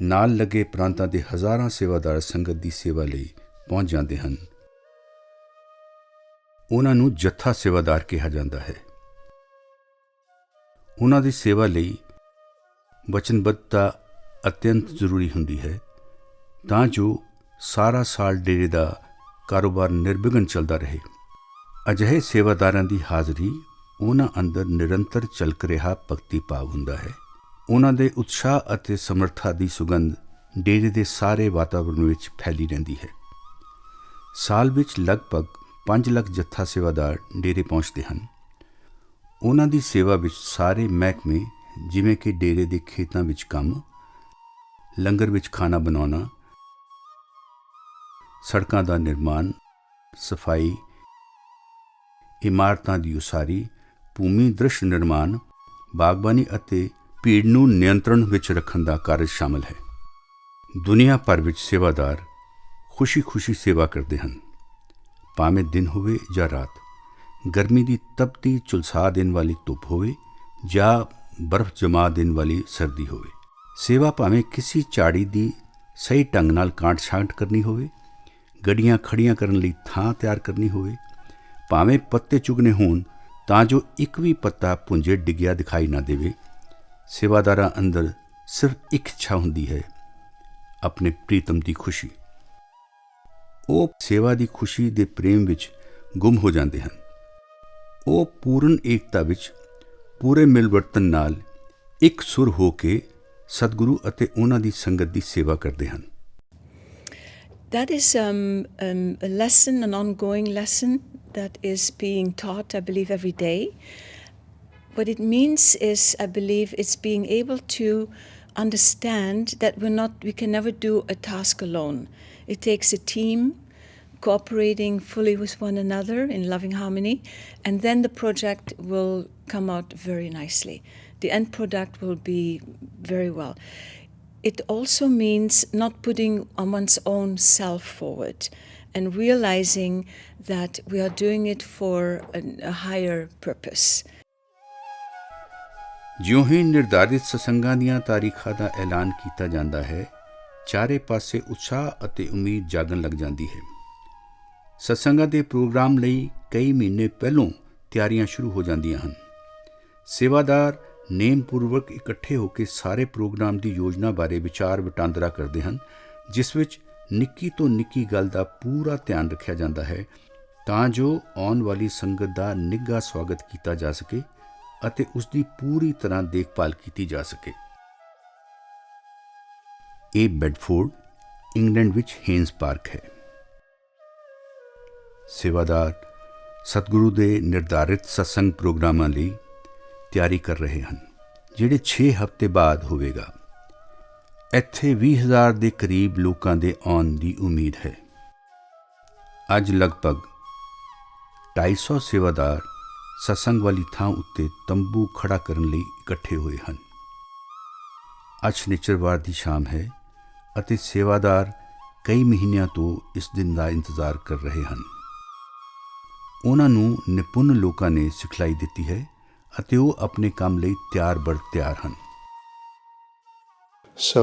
ਨਾਲ ਲੱਗੇ ਪ੍ਰਾਂਤਾਂ ਦੇ ਹਜ਼ਾਰਾਂ ਸੇਵਾਦਾਰ ਸੰਗਤ ਦੀ ਸੇਵਾ ਲਈ ਪਹੁੰਚ ਜਾਂਦੇ ਹਨ। ਉਹਨਾਂ ਨੂੰ ਜੱਥਾ ਸੇਵਾਦਾਰ ਕਿਹਾ ਜਾਂਦਾ ਹੈ। ਉਹਨਾਂ ਦੀ ਸੇਵਾ ਲਈ ਵਚਨਬੱਧਤਾ ਅਤਿਅੰਤ ਜ਼ਰੂਰੀ ਹੁੰਦੀ ਹੈ ਤਾਂ ਜੋ ਸਾਰਾ ਸਾਲ ਡੇਰੇ ਦਾ ਕਾਰੋਬਾਰ ਨਿਰਵਿਘਨ ਚੱਲਦਾ ਰਹੇ। ਅਜਿਹੇ ਸੇਵਾਦਾਰਾਂ ਦੀ ਹਾਜ਼ਰੀ ਉਹਨਾਂ ਅੰਦਰ ਨਿਰੰਤਰ ਝਲਕ ਰਿਹਾ ਭਗਤੀ ਭਾਵ ਹੁੰਦਾ ਹੈ। ਉਹਨਾਂ ਦੇ ਉਤਸ਼ਾਹ ਅਤੇ ਸਮਰੱਥਾ ਦੀ ਸੁਗੰਧ ਡੇਰੇ ਦੇ ਸਾਰੇ ਵਾਤਾਵਰਣ ਵਿੱਚ ਫੈਲੀ ਰਹਿੰਦੀ ਹੈ। ਸਾਲ ਵਿੱਚ ਲਗਭਗ 5 ਲੱਖ ਜੱਥਾ ਸੇਵਾਦਾਰ ਡੇਰੇ ਪਹੁੰਚਦੇ ਹਨ। ਉਹਨਾਂ ਦੀ ਸੇਵਾ ਵਿੱਚ ਸਾਰੇ ਮਹਿਕਮੇ ਜਿਵੇਂ ਕਿ ਡੇਰੇ ਦੇ ਖੇਤਾਂ ਵਿੱਚ ਕੰਮ, ਲੰਗਰ ਵਿੱਚ ਖਾਣਾ ਬਣਾਉਣਾ, ਸੜਕਾਂ ਦਾ ਨਿਰਮਾਣ, ਸਫਾਈ, ਇਮਾਰਤਾਂ ਦੀ ਉਸਾਰੀ, ਭੂਮੀ ਦ੍ਰਿਸ਼ ਨਿਰਮਾਣ, ਬਾਗਬਾਨੀ ਅਤੇ ਭੀੜ ਨੂੰ ਨਿਯੰਤਰਣ ਵਿੱਚ ਰੱਖਣ ਦਾ ਕਾਰਜ ਸ਼ਾਮਲ ਹੈ। ਦੁਨੀਆ ਭਰ ਵਿੱਚ ਸੇਵਾਦਾਰ ਖੁਸ਼ੀ-ਖੁਸ਼ੀ ਸੇਵਾ ਕਰਦੇ ਹਨ, ਭਾਵੇਂ ਦਿਨ ਹੋਵੇ ਜਾਂ ਰਾਤ, ਗਰਮੀ ਦੀ ਤਪਤੀ ਝੁਲਸਾ ਦੇਣ ਵਾਲੀ ਧੁੱਪ ਹੋਵੇ ਜਾਂ ਬਰਫ਼ ਜਮਾ ਦੇਣ ਵਾਲੀ ਸਰਦੀ ਹੋਵੇ। ਸੇਵਾ ਭਾਵੇਂ ਕਿਸੇ ਝਾੜੀ ਦੀ ਸਹੀ ਢੰਗ ਨਾਲ ਕਾਂਟ ਛਾਂਟ ਕਰਨੀ ਹੋਵੇ, ਗੱਡੀਆਂ ਖੜੀਆਂ ਕਰਨ ਲਈ ਥਾਂ ਤਿਆਰ ਕਰਨੀ ਹੋਵੇ, ਭਾਵੇਂ ਪੱਤੇ ਚੁਗਣੇ ਹੋਣ ਤਾਂ ਜੋ ਇੱਕ ਵੀ ਪੱਤਾ ਭੁੰਜੇ ਡਿੱਗਿਆ ਦਿਖਾਈ ਨਾ ਦੇਵੇ। ਸੇਵਾਦਾਰਾਂ ਅੰਦਰ ਸਿਰਫ ਇੱਕ ਇੱਛਾ ਹੁੰਦੀ ਹੈ, ਆਪਣੇ ਪ੍ਰੀਤਮ ਦੀ ਖੁਸ਼ੀ। ਉਹ ਸੇਵਾ ਦੀ ਖੁਸ਼ੀ ਦੇ ਪ੍ਰੇਮ ਵਿੱਚ ਗੁੰਮ ਹੋ ਜਾਂਦੇ ਹਨ। ਉਹ ਪੂਰਨ ਏਕਤਾ ਵਿੱਚ ਪੂਰੇ ਮਿਲਵਰਤਨ ਨਾਲ ਇੱਕ ਸੁਰ ਹੋ ਕੇ ਸਤਿਗੁਰੂ ਅਤੇ ਉਹਨਾਂ ਦੀ ਸੰਗਤ ਦੀ ਸੇਵਾ ਕਰਦੇ ਹਨ। That is a lesson, an ongoing lesson that is being taught, I believe, every day. What it means is, I believe, it's being able to understand that we can never do a task alone. It takes a team cooperating fully with one another in loving harmony, and then the project will come out very nicely. The end product will be very well. It also means not putting on one's own self forward and realizing that we are doing it for a higher purpose. ਜਿਉਂ ਹੀ ਨਿਰਧਾਰਿਤ ਸਤਸੰਗਾਂ ਦੀਆਂ ਤਾਰੀਖਾਂ ਦਾ ਐਲਾਨ ਕੀਤਾ ਜਾਂਦਾ ਹੈ, ਚਾਰੇ ਪਾਸੇ ਉਤਸ਼ਾਹ ਅਤੇ ਉਮੀਦ ਜਾਗਣ ਲੱਗ ਜਾਂਦੀ ਹੈ। ਸਤਸੰਗਾਂ ਦੇ ਪ੍ਰੋਗਰਾਮ ਲਈ ਕਈ ਮਹੀਨੇ ਪਹਿਲੋਂ ਤਿਆਰੀਆਂ ਸ਼ੁਰੂ ਹੋ ਜਾਂਦੀਆਂ ਹਨ। ਸੇਵਾਦਾਰ ਨੇਮਪੂਰਵਕ ਇਕੱਠੇ ਹੋ ਕੇ ਸਾਰੇ ਪ੍ਰੋਗਰਾਮ ਦੀ ਯੋਜਨਾ ਬਾਰੇ ਵਿਚਾਰ ਵਟਾਂਦਰਾ ਕਰਦੇ ਹਨ, ਜਿਸ ਵਿੱਚ ਨਿੱਕੀ ਤੋਂ ਨਿੱਕੀ ਗੱਲ ਦਾ ਪੂਰਾ ਧਿਆਨ ਰੱਖਿਆ ਜਾਂਦਾ ਹੈ ਤਾਂ ਜੋ ਆਉਣ ਵਾਲੀ ਸੰਗਤ ਦਾ ਨਿੱਘਾ ਸਵਾਗਤ ਕੀਤਾ ਜਾ ਸਕੇ ਅਤੇ ਉਸ ਦੀ ਪੂਰੀ ਤਰ੍ਹਾਂ ਦੇਖਭਾਲ ਕੀਤੀ ਜਾ ਸਕੇ। ਇਹ ਬੈਡਫੋਰਡ, ਇੰਗਲੈਂਡ ਵਿੱਚ ਹੇਨਸ ਪਾਰਕ ਹੈ। ਸੇਵਾਦਾਰ ਸਤਿਗੁਰੂ ਦੇ ਨਿਰਧਾਰਿਤ ਸਤਸੰਗ ਪ੍ਰੋਗਰਾਮਾਂ ਲਈ ਤਿਆਰੀ ਕਰ ਰਹੇ ਹਨ, ਜਿਹੜੇ 6 ਹਫ਼ਤੇ ਬਾਅਦ ਹੋਵੇਗਾ। ਇੱਥੇ 20,000 ਦੇ ਕਰੀਬ ਲੋਕਾਂ ਦੇ ਆਉਣ ਦੀ ਉਮੀਦ ਹੈ। ਅੱਜ ਲਗਭਗ 250 ਸੇਵਾਦਾਰ ਸਤਸੰਗ ਵਾਲੀ ਥਾਂ ਉੱਤੇ ਤੰਬੂ ਖੜਾ ਕਰਨ ਲਈ ਇਕੱਠੇ ਹੋਏ ਹਨ। ਅੱਜ ਸ਼ਨੀਚਰਵਾਰ ਦੀ ਸ਼ਾਮ ਹੈ ਅਤੇ ਸੇਵਾਦਾਰ ਕਈ ਮਹੀਨਿਆਂ ਤੋਂ ਇਸ ਦਿਨ ਦਾ ਇੰਤਜ਼ਾਰ ਕਰ ਰਹੇ ਹਨ। ਉਹਨਾਂ ਨੂੰ ਨਿਪੁੰਨ ਲੋਕਾਂ ਨੇ ਸਿਖਲਾਈ ਦਿੱਤੀ ਹੈ ਅਤੇ ਉਹ ਆਪਣੇ ਕੰਮ ਲਈ ਤਿਆਰ ਬਰ ਤਿਆਰ ਹਨ। So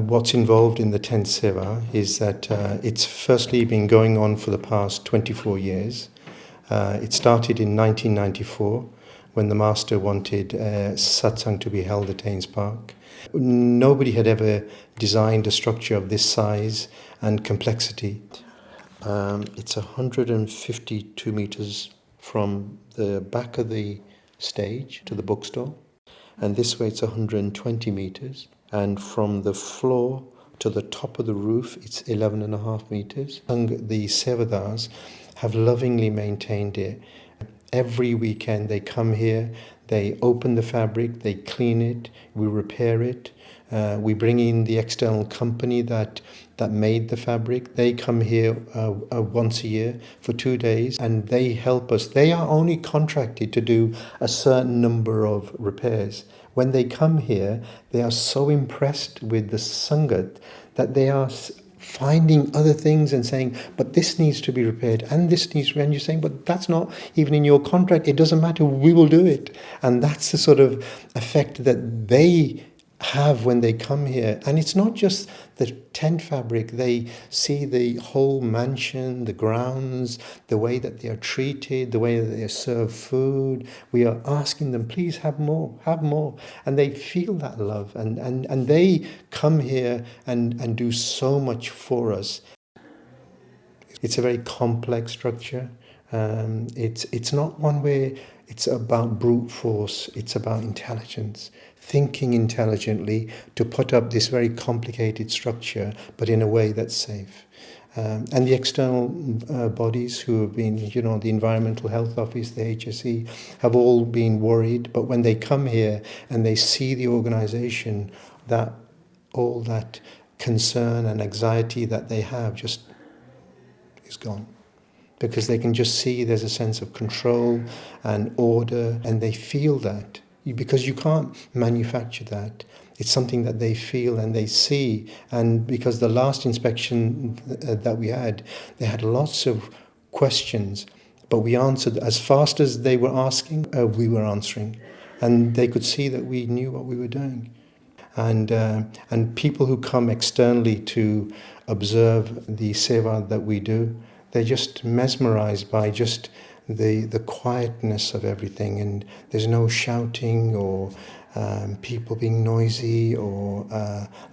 what's involved in the 10th Seva is that it's firstly been going on for the past 24 years. It started in 1994 when the Master wanted satsang to be held at Haynes Park. Nobody had ever designed a structure of this size and complexity. It's 152 meters from the back of the stage to the bookstore, and this way it's 120 meters, and from the floor to the top of the roof it's 11.5 meters. And the Sevadars have lovingly maintained it. Every weekend they come here, they open the fabric, they clean it, we repair it. We bring in the external company that made the fabric. They come here once a year for 2 days and they help us. They are only contracted to do a certain number of repairs. When they come here, they are so impressed with the Sangat that they are finding other things and saying, but this needs to be repaired and this needs to be, and you're saying, but that's not even in your contract. It doesn't matter, we will do it. And that's the sort of effect that they have when they come here. And it's not just the tent fabric. They see the whole mansion, the grounds, the way that they are treated, the way that they are served food. We are asking them, please have more, have more. And they feel that love and they come here and do so much for us. It's a very complex structure. It's not one where it's about brute force. It's about intelligence, thinking intelligently to put up this very complicated structure, but in a way that's safe. And the external bodies who have been, the Environmental Health Office, the HSE, have all been worried. But when they come here and they see the organisation, that all that concern and anxiety that they have just is gone. Because they can just see there's a sense of control and order, and they feel that. Because you can't manufacture that. It's something that they feel and they see. And because the last inspection that we had, they had lots of questions, but we answered as fast as they were asking, we were answering. And they could see that we knew what we were doing. And people who come externally to observe the seva that we do, they're just mesmerized by just the quietness of everything, and there's no shouting or people being noisy or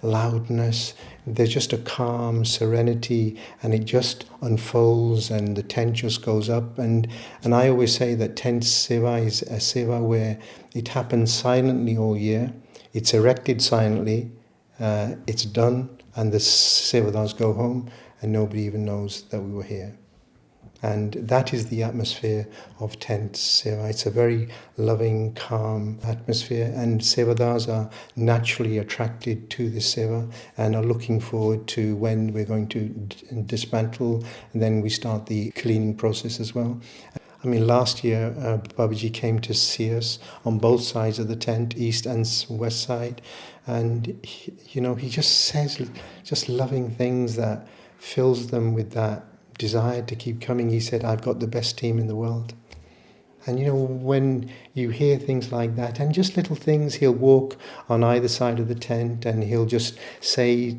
loudness. There's just a calm serenity, and it just unfolds, and the tent just goes up. And I always say that tent seva is a seva where it happens silently all year. It's erected silently, it's done, and the sevadars go home, and nobody even knows that we were here. And that is the atmosphere of tent seva. It's a very loving, calm atmosphere, and sevadars are naturally attracted to this seva and are looking forward to when we're going to dismantle, and then we start the cleaning process as well. I mean, last year, Babaji came to see us on both sides of the tent, east and west side, and he just says just loving things that fills them with that desire to keep coming. He said, I've got the best team in the world. And when you hear things like that, and just little things, he'll walk on either side of the tent and he'll just say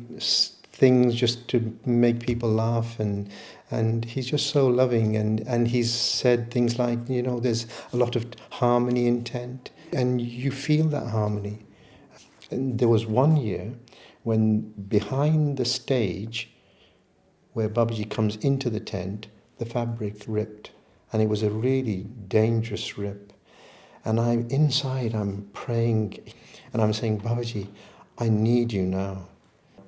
things just to make people laugh, and he's just so loving, and he's said things like, there's a lot of harmony in tent, and you feel that harmony. And there was one year when behind the stage where Babaji comes into the tent, the fabric ripped, and it was a really dangerous rip. And I'm praying, and I'm saying, Babaji, I need you now.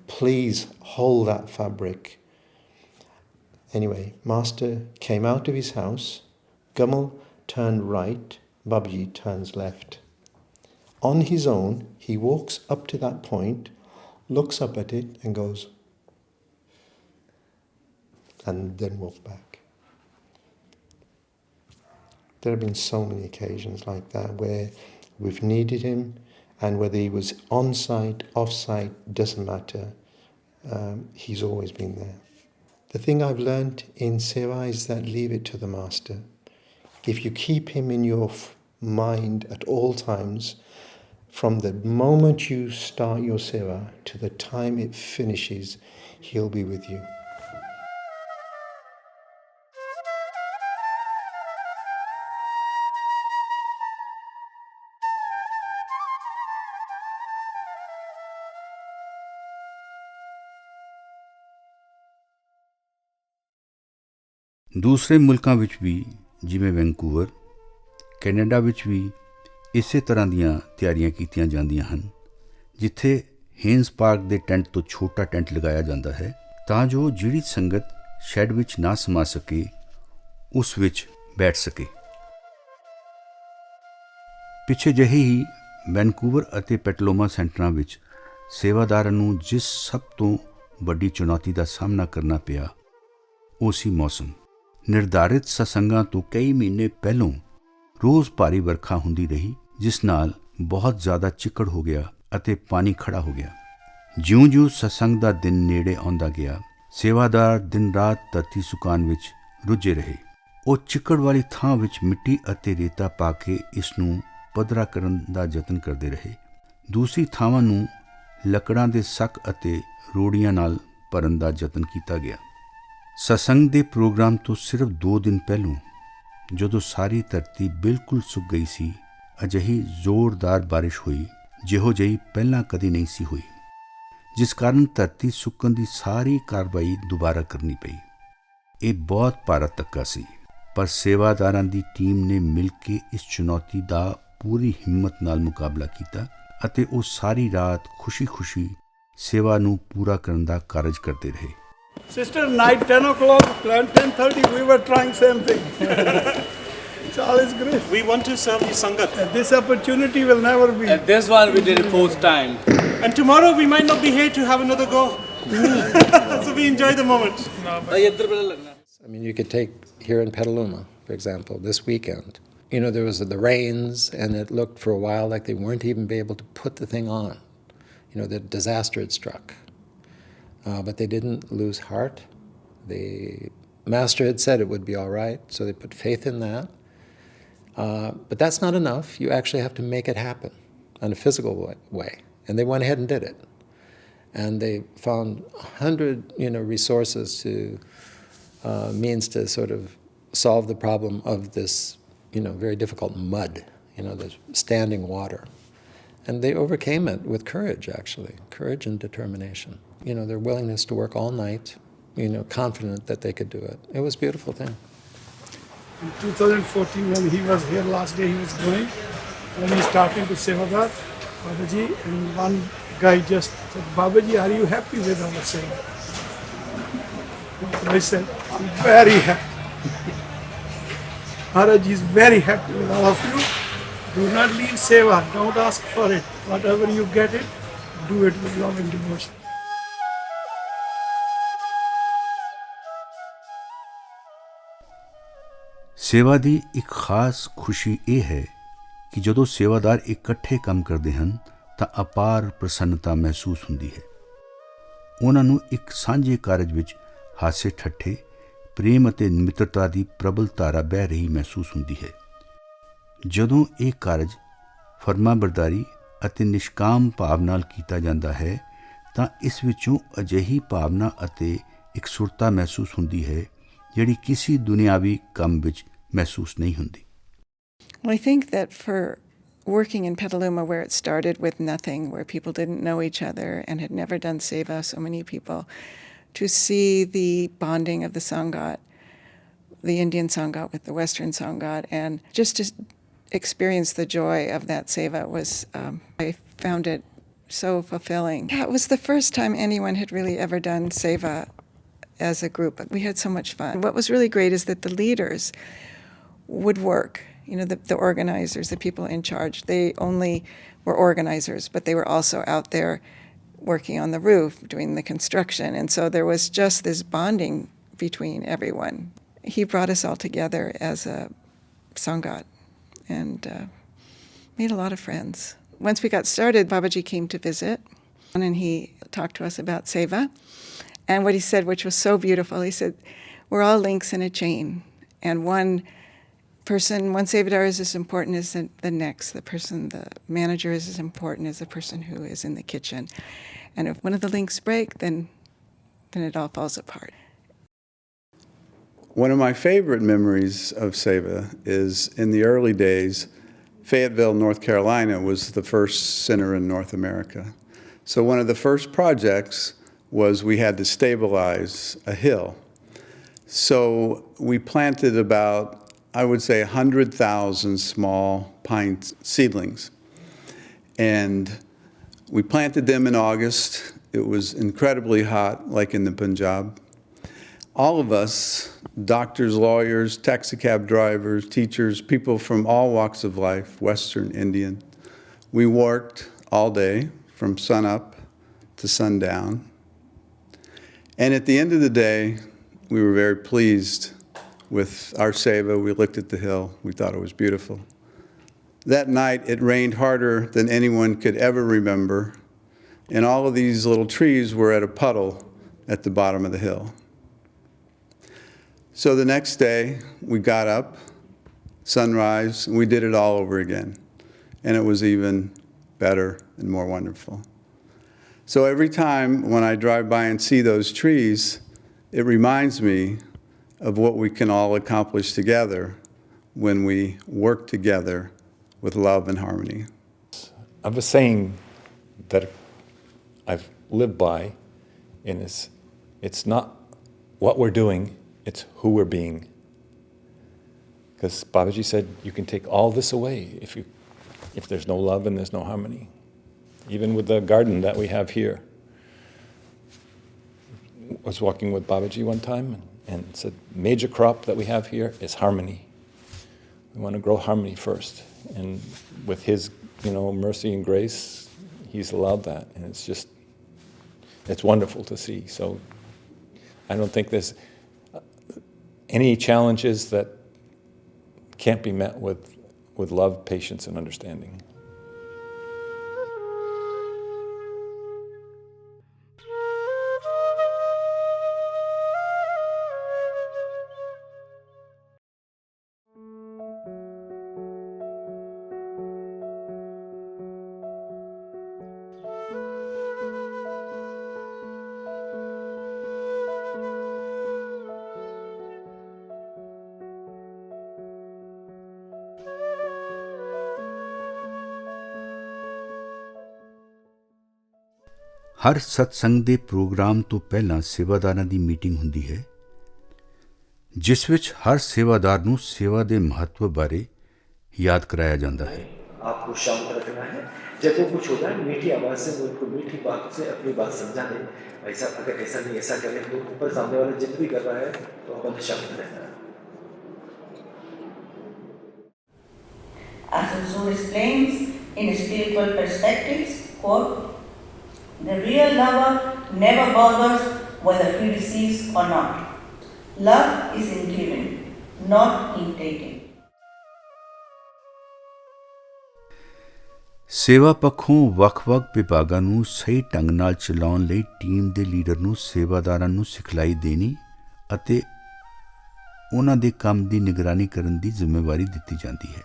Please hold that fabric. Anyway, Master came out of his house, Gamal turned right, Babaji turns left. On his own, he walks up to that point, looks up at it and goes, and then walk back. There have been so many occasions like that where we've needed him, and whether he was on site, off site, doesn't matter. He's always been there. The thing I've learned in seva is that leave it to the Master. If you keep him in your mind at all times, from the moment you start your seva to the time it finishes, he'll be with you. ਦੂਸਰੇ ਮੁਲਕਾਂ ਵਿੱਚ ਵੀ ਜਿਵੇਂ Vancouver, Canada ਵਿੱਚ ਵੀ ਇਸੇ ਤਰ੍ਹਾਂ ਦੀਆਂ ਤਿਆਰੀਆਂ ਕੀਤੀਆਂ ਜਾਂਦੀਆਂ ਹਨ, ਜਿੱਥੇ ਹੇਨਸ ਪਾਰਕ ਦੇ ਟੈਂਟ ਤੋਂ ਛੋਟਾ ਟੈਂਟ ਲਗਾਇਆ ਜਾਂਦਾ ਹੈ ਤਾਂ ਜੋ ਜਿਹੜੀ ਸੰਗਤ ਸ਼ੈੱਡ ਵਿੱਚ ਨਾ ਸਮਾ ਸਕੇ ਉਸ ਵਿੱਚ ਬੈਠ ਸਕੇ। ਪਿੱਛੇ ਜਿਹੇ ਹੀ ਵੈਨਕੂਵਰ ਅਤੇ ਪੈਟਲੋਮਾ ਸੈਂਟਰਾਂ ਵਿੱਚ ਸੇਵਾਦਾਰਾਂ ਨੂੰ ਜਿਸ ਸਭ ਤੋਂ ਵੱਡੀ ਚੁਣੌਤੀ ਦਾ ਸਾਹਮਣਾ ਕਰਨਾ ਪਿਆ ਉਹ ਸੀ ਮੌਸਮ। ਨਿਰਧਾਰਿਤ ਸਤਸੰਗਾਂ ਤੋਂ ਕਈ ਮਹੀਨੇ ਪਹਿਲੋਂ ਰੋਜ਼ ਭਾਰੀ ਵਰਖਾ ਹੁੰਦੀ ਰਹੀ, ਜਿਸ ਨਾਲ ਬਹੁਤ ਜ਼ਿਆਦਾ ਚਿੱਕੜ ਹੋ ਗਿਆ ਅਤੇ ਪਾਣੀ ਖੜਾ ਹੋ ਗਿਆ। ਜਿਉਂ-ਜਿਉਂ ਸਤਸੰਗ ਦਾ ਦਿਨ ਨੇੜੇ ਆਉਂਦਾ ਗਿਆ, ਸੇਵਾਦਾਰ ਦਿਨ ਰਾਤ ਧਰਤੀ ਸੁਕਾਉਣ ਵਿੱਚ ਰੁੱਝੇ ਰਹੇ। ਉਹ ਚਿੱਕੜ ਵਾਲੀ ਥਾਂ ਵਿੱਚ ਮਿੱਟੀ ਅਤੇ ਰੇਤਾ ਪਾ ਕੇ ਇਸ ਨੂੰ ਪੱਧਰਾ ਕਰਨ ਦਾ ਯਤਨ ਕਰਦੇ ਰਹੇ। ਦੂਸਰੀ ਥਾਵਾਂ ਨੂੰ ਲੱਕੜਾਂ ਦੇ ਸੱਕ ਅਤੇ ਰੋੜੀਆਂ ਨਾਲ ਭਰਨ ਦਾ ਯਤਨ ਕੀਤਾ ਗਿਆ। ਸਤਸੰਗ ਦੇ ਪ੍ਰੋਗਰਾਮ ਤੋਂ ਸਿਰਫ 2 ਦਿਨ ਪਹਿਲੋਂ ਜਦੋਂ ਸਾਰੀ ਧਰਤੀ ਬਿਲਕੁਲ ਸੁੱਕ ਗਈ ਸੀ, ਅਜਿਹੀ ਜ਼ੋਰਦਾਰ ਬਾਰਿਸ਼ ਹੋਈ ਜਿਹੋ ਜਿਹੀ ਪਹਿਲਾਂ ਕਦੀ ਨਹੀਂ ਸੀ ਹੋਈ, ਜਿਸ ਕਾਰਨ ਧਰਤੀ ਸੁੱਕਣ ਦੀ ਸਾਰੀ ਕਾਰਵਾਈ ਦੁਬਾਰਾ ਕਰਨੀ ਪਈ। ਇਹ ਬਹੁਤ ਭਾਰਾ ਧੱਕਾ ਸੀ, ਪਰ ਸੇਵਾਦਾਰਾਂ ਦੀ ਟੀਮ ਨੇ ਮਿਲ ਕੇ ਇਸ ਚੁਣੌਤੀ ਦਾ ਪੂਰੀ ਹਿੰਮਤ ਨਾਲ ਮੁਕਾਬਲਾ ਕੀਤਾ ਅਤੇ ਉਹ ਸਾਰੀ ਰਾਤ ਖੁਸ਼ੀ-ਖੁਸ਼ੀ ਸੇਵਾ ਨੂੰ ਪੂਰਾ ਕਰਨ ਦਾ ਕਾਰਜ ਕਰਦੇ ਰਹੇ। Sister, night 10 o'clock, plan 10:30, we were trying same thing. It's all His grace. We want to serve the Sangat. And this opportunity will never be. And this one we did it 4th time. And tomorrow we might not be here to have another go. So we enjoy the moment. I mean, you could take here in Petaluma, for example, this weekend. You know, there was the rains, and it looked for a while like they weren't even be able to put the thing on. You know, the disaster had struck. But they didn't lose heart. The master had said it would be all right, so they put faith in that. But that's not enough. You actually have to make it happen in a physical way. And they went ahead and did it. And they found 100, resources to, means to sort of solve the problem of this, very difficult mud, the standing water. And they overcame it with courage, actually, courage and determination. Their willingness to work all night, confident that they could do it. It was a beautiful thing. In 2014, when he was here last day, he was going, when he's talking to Sevadar, Babaji, and one guy just said, Babaji, are you happy with our Seva? I said, I'm very happy. Maharaj is very happy with all of you. Do not leave Seva, don't ask for it. Whatever you get it, do it with love and devotion. ਸੇਵਾ ਦੀ ਇੱਕ ਖਾਸ ਖੁਸ਼ੀ ਇਹ ਹੈ ਕਿ ਜਦੋਂ ਸੇਵਾਦਾਰ ਇਕੱਠੇ ਕੰਮ ਕਰਦੇ ਹਨ ਤਾਂ ਅਪਾਰ ਪ੍ਰਸੰਨਤਾ ਮਹਿਸੂਸ ਹੁੰਦੀ ਹੈ। ਉਹਨਾਂ ਨੂੰ ਇੱਕ ਸਾਂਝੇ ਕਾਰਜ ਵਿੱਚ ਹਾਸੇ ਠੱਠੇ, ਪ੍ਰੇਮ ਅਤੇ ਮਿੱਤਰਤਾ ਦੀ ਪ੍ਰਬਲ ਧਾਰਾ ਬਹਿ ਰਹੀ ਮਹਿਸੂਸ ਹੁੰਦੀ ਹੈ। ਜਦੋਂ ਇਹ ਕਾਰਜ ਫਰਮਾਬਰਦਾਰੀ ਅਤੇ ਨਿਸ਼ਕਾਮ ਭਾਵ ਨਾਲ ਕੀਤਾ ਜਾਂਦਾ ਹੈ ਤਾਂ ਇਸ ਵਿੱਚੋਂ ਅਜਿਹੀ ਭਾਵਨਾ ਅਤੇ ਇਕਸੁਰਤਾ ਮਹਿਸੂਸ ਹੁੰਦੀ ਹੈ ਜਿਹੜੀ ਕਿਸੇ ਦੁਨਿਆਵੀ ਕੰਮ ਵਿੱਚ ਮਹਿਸੂਸ ਨਹੀਂ ਹੁੰਦੀ। Well, I think that for working in Petaluma, where it started with nothing, where people didn't know each other and had never done seva, so many people, to see the bonding of the Sangat, the Indian Sangat with the Western Sangat, and just to experience the joy of that seva was, I found it so fulfilling. Yeah, it was the first time anyone had really ever done seva as a group. We had so much fun. What was really great is that the leaders would work. The organizers, the people in charge, they only were organizers, but they were also out there working on the roof, doing the construction. And so there was just this bonding between everyone. He brought us all together as a Sangat and made a lot of friends. Once we got started, Babaji came to visit, and he talked to us about seva. And what he said, which was so beautiful, he said, we're all links in a chain, and one Sevadar is as important as the next. The manager is as important as the person who is in the kitchen. And if one of the links break, then it all falls apart. One of my favorite memories of Seva is in the early days, Fayetteville, North Carolina was the first center in North America. So one of the first projects was we had to stabilize a hill. So we planted about, I would say, 100,000 small pine seedlings. And we planted them in August. It was incredibly hot, like in the Punjab. All of us, doctors, lawyers, taxi cab drivers, teachers, people from all walks of life, Western, Indian, we worked all day from sunup to sundown. And at the end of the day, we were very pleased with our seva. We looked at the hill. We thought it was beautiful. That night, it rained harder than anyone could ever remember, and all of these little trees were at a puddle at the bottom of the hill. So the next day, we got up, sunrise, and we did it all over again. And it was even better and more wonderful. So every time when I drive by and see those trees, it reminds me of what we can all accomplish together when we work together with love and harmony. I have a saying that I've lived by, and it's not what we're doing, it's who we're being. Because Babaji said, you can take all this away if there's no love and there's no harmony. Even with the garden that we have here. I was walking with Babaji one time and said, major crop that we have here is harmony. We want to grow harmony first. And with his, mercy and grace, he's allowed that. And it's wonderful to see. So I don't think there's any challenges that can't be met with love, patience, and understanding. ਹਰ ਸਤਸੰਗ ਦੇ programme ਤੋਂ ਪਹਿਲਾਂ ਸੇਵਾਦਾਰਾਂ ਦੀ meeting ਹੁੰਦੀ ਹੈ ਜਿਸ ਵਿੱਚ ਹਰ ਸੇਵਾਦਾਰ ਨੂੰ ਸੇਵਾ ਦੇ ਮਹੱਤਵ ਬਾਰੇ याद कराया जाता है। आपको शांत रखना है, जब वो कुछ होता है मीठी आवाज से उनको मीठी बात से अपनी बात समझा दें। ऐसा अगर ऐसा नहीं ऐसा करें तो ऊपर सामने वाला जिद भी कर रहा है तो अपन शांत रहना है। As Huzur explains in spiritual perspectives, quote, the real lover never bothers whether he receives or not. Love is in giving, not in taking. ਸੇਵਾ ਪੱਖੋਂ ਵੱਖ-ਵੱਖ ਵਿਭਾਗਾਂ ਨੂੰ ਸਹੀ ਢੰਗ ਨਾਲ ਚਲਾਉਣ ਲਈ ਟੀਮ ਦੇ ਲੀਡਰ ਨੂੰ ਸੇਵਾਦਾਰਾਂ ਨੂੰ ਸਿਖਲਾਈ ਦੇਣੀ ਅਤੇ ਉਹਨਾਂ ਦੇ ਕੰਮ ਦੀ ਨਿਗਰਾਨੀ ਕਰਨ ਦੀ ਜ਼ਿੰਮੇਵਾਰੀ ਦਿੱਤੀ ਜਾਂਦੀ ਹੈ।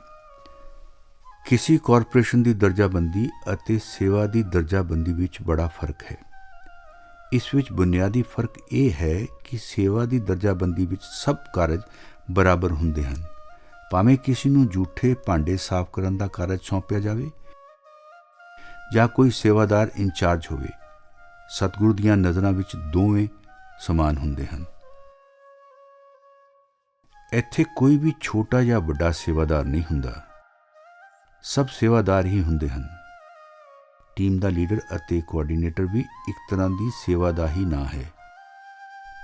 ਕਿਸੇ ਕਾਰਪੋਰੇਸ਼ਨ ਦੀ ਦਰਜਾਬੰਦੀ ਅਤੇ ਸੇਵਾ ਦੀ ਦਰਜਾਬੰਦੀ ਵਿੱਚ ਬੜਾ ਫਰਕ ਹੈ। ਇਸ ਵਿੱਚ ਬੁਨਿਆਦੀ ਫਰਕ ਇਹ ਹੈ ਕਿ ਸੇਵਾ ਦੀ ਦਰਜਾਬੰਦੀ ਵਿੱਚ ਸਭ ਕਾਰਜ ਬਰਾਬਰ ਹੁੰਦੇ ਹਨ, ਭਾਵੇਂ ਕਿਸੇ ਨੂੰ ਝੂਠੇ ਭਾਂਡੇ ਸਾਫ਼ ਕਰਨ ਦਾ ਕਾਰਜ ਸੌਂਪਿਆ ਜਾਵੇ ਜਾਂ ਕੋਈ ਸੇਵਾਦਾਰ ਇੰਚਾਰਜ ਹੋਵੇ। ਸਤਿਗੁਰੂ ਦੀਆਂ ਨਜ਼ਰਾਂ ਵਿੱਚ ਦੋਵੇਂ ਸਮਾਨ ਹੁੰਦੇ ਹਨ। ਇੱਥੇ ਕੋਈ ਵੀ ਛੋਟਾ ਜਾਂ ਵੱਡਾ ਸੇਵਾਦਾਰ ਨਹੀਂ ਹੁੰਦਾ, ਸਭ ਸੇਵਾਦਾਰ ਹੀ ਹੁੰਦੇ ਹਨ। ਟੀਮ ਦਾ ਲੀਡਰ ਅਤੇ ਕੋਆਰਡੀਨੇਟਰ ਵੀ ਇੱਕ ਤਰ੍ਹਾਂ ਦੀ ਸੇਵਾ ਦਾ ਹੀ ਨਾਂ ਹੈ।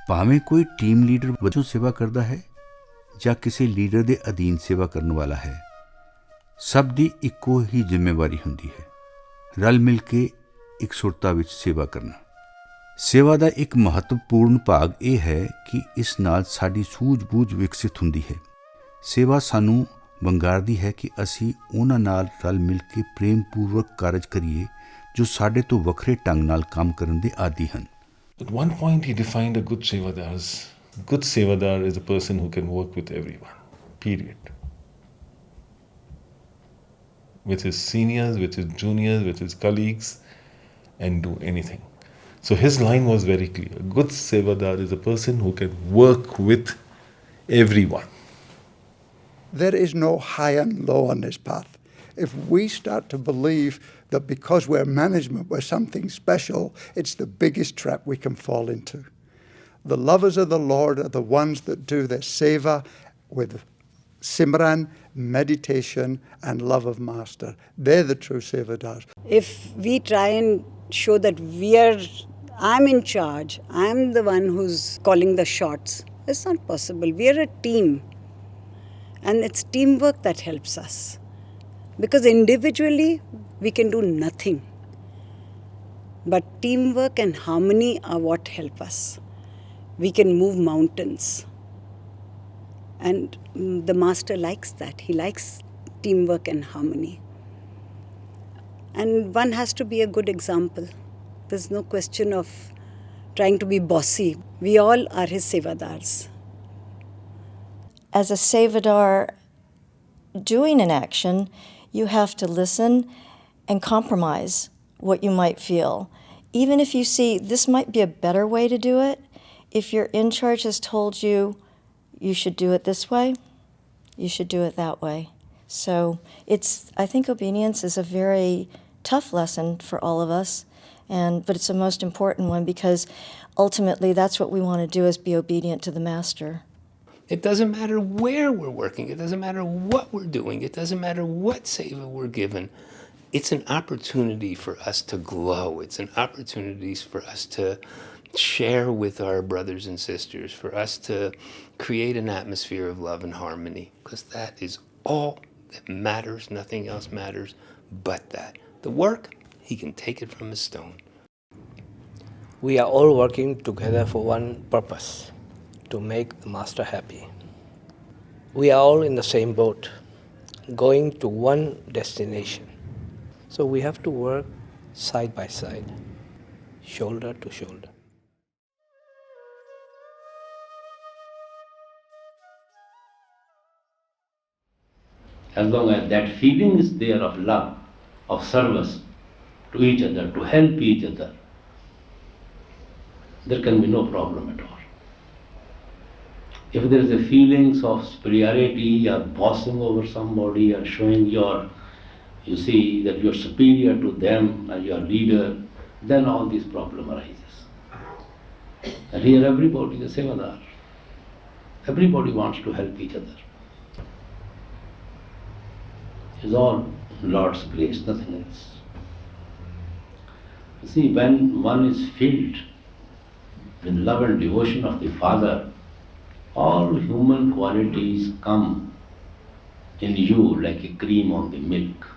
ਭਾਵੇਂ ਕੋਈ ਟੀਮ ਲੀਡਰ ਵਜੋਂ ਸੇਵਾ ਕਰਦਾ ਹੈ ਜਾਂ ਕਿਸੇ ਲੀਡਰ ਦੇ ਅਧੀਨ ਸੇਵਾ ਕਰਨ ਵਾਲਾ ਹੈ, ਸਭ ਦੀ ਇੱਕੋ ਹੀ ਜ਼ਿੰਮੇਵਾਰੀ ਹੁੰਦੀ ਹੈ, ਰਲ ਮਿਲ ਕੇ ਇੱਕ ਸੁਰਤਾ ਵਿੱਚ ਸੇਵਾ ਕਰਨਾ। ਸੇਵਾ ਦਾ ਇੱਕ ਮਹੱਤਵਪੂਰਨ ਭਾਗ ਇਹ ਹੈ ਕਿ ਇਸ ਨਾਲ ਸਾਡੀ ਸੂਝ-ਬੂਝ ਵਿਕਸਿਤ ਹੁੰਦੀ ਹੈ। ਸੇਵਾ ਸਾਨੂੰ ਵੰਗਾਰਦੀ ਹੈ ਕਿ ਅਸੀਂ ਉਹਨਾਂ ਨਾਲ ਰਲ ਮਿਲ ਕੇ ਪ੍ਰੇਮਪੂਰਵਕ ਕਾਰਜ ਕਰੀਏ ਜੋ ਸਾਡੇ ਤੋਂ ਵੱਖਰੇ ਢੰਗ ਨਾਲ ਕੰਮ ਕਰਨ ਦੇ ਆਦੀ ਹਨ। At one point he defined a good sevadar as good sevadar is a person who can work with everyone, period. With his seniors, with his juniors, with his colleagues, and do anything. So his line was very clear. A good sevadar is a person who can work with everyone. There is no high and low on this path. If we start to believe that because we're management, we're something special, it's the biggest trap we can fall into. The lovers of the Lord are the ones that do their seva with simran, meditation, and love of Master. They're the true sevadars. If we try and show that I'm in charge, I'm the one who's calling the shots, it's not possible. We are a team. And it's teamwork that helps us. Because individually, we can do nothing. But teamwork and harmony are what help us. We can move mountains. And the Master likes that. He likes teamwork and harmony. And one has to be a good example. There's no question of trying to be bossy. We all are his sevadars. As a sevadar doing an action, you have to listen and compromise what you might feel. Even if you see this might be a better way to do it, if your in charge has told you you should do it this way, you should do it that way. So I think obedience is a very tough lesson for all of us, but it's the most important one because ultimately that's what we want to do, is be obedient to the Master. It doesn't matter where we're working. It doesn't matter what we're doing. It doesn't matter what seva we're given. It's an opportunity for us to glow. It's an opportunity for us to share with our brothers and sisters, for us to create an atmosphere of love and harmony, because that is all that matters. Nothing else matters but that. The work, he can take it from a stone. We are all working together for one purpose, to make the Master happy. We are all in the same boat, going to one destination. So we have to work side by side, shoulder to shoulder. As long as that feeling is there of love, of service to each other, to help each other, there can be no problem at all. If there is a feelings of superiority or bossing over somebody or showing you see that you're superior to them as your leader, then all these problem arises. And here everybody is a sevadar. Everybody wants to help each other. It's all Lord's grace, nothing else. You see, when one is filled with love and devotion of the Father, all human qualities come in you like a cream on the milk.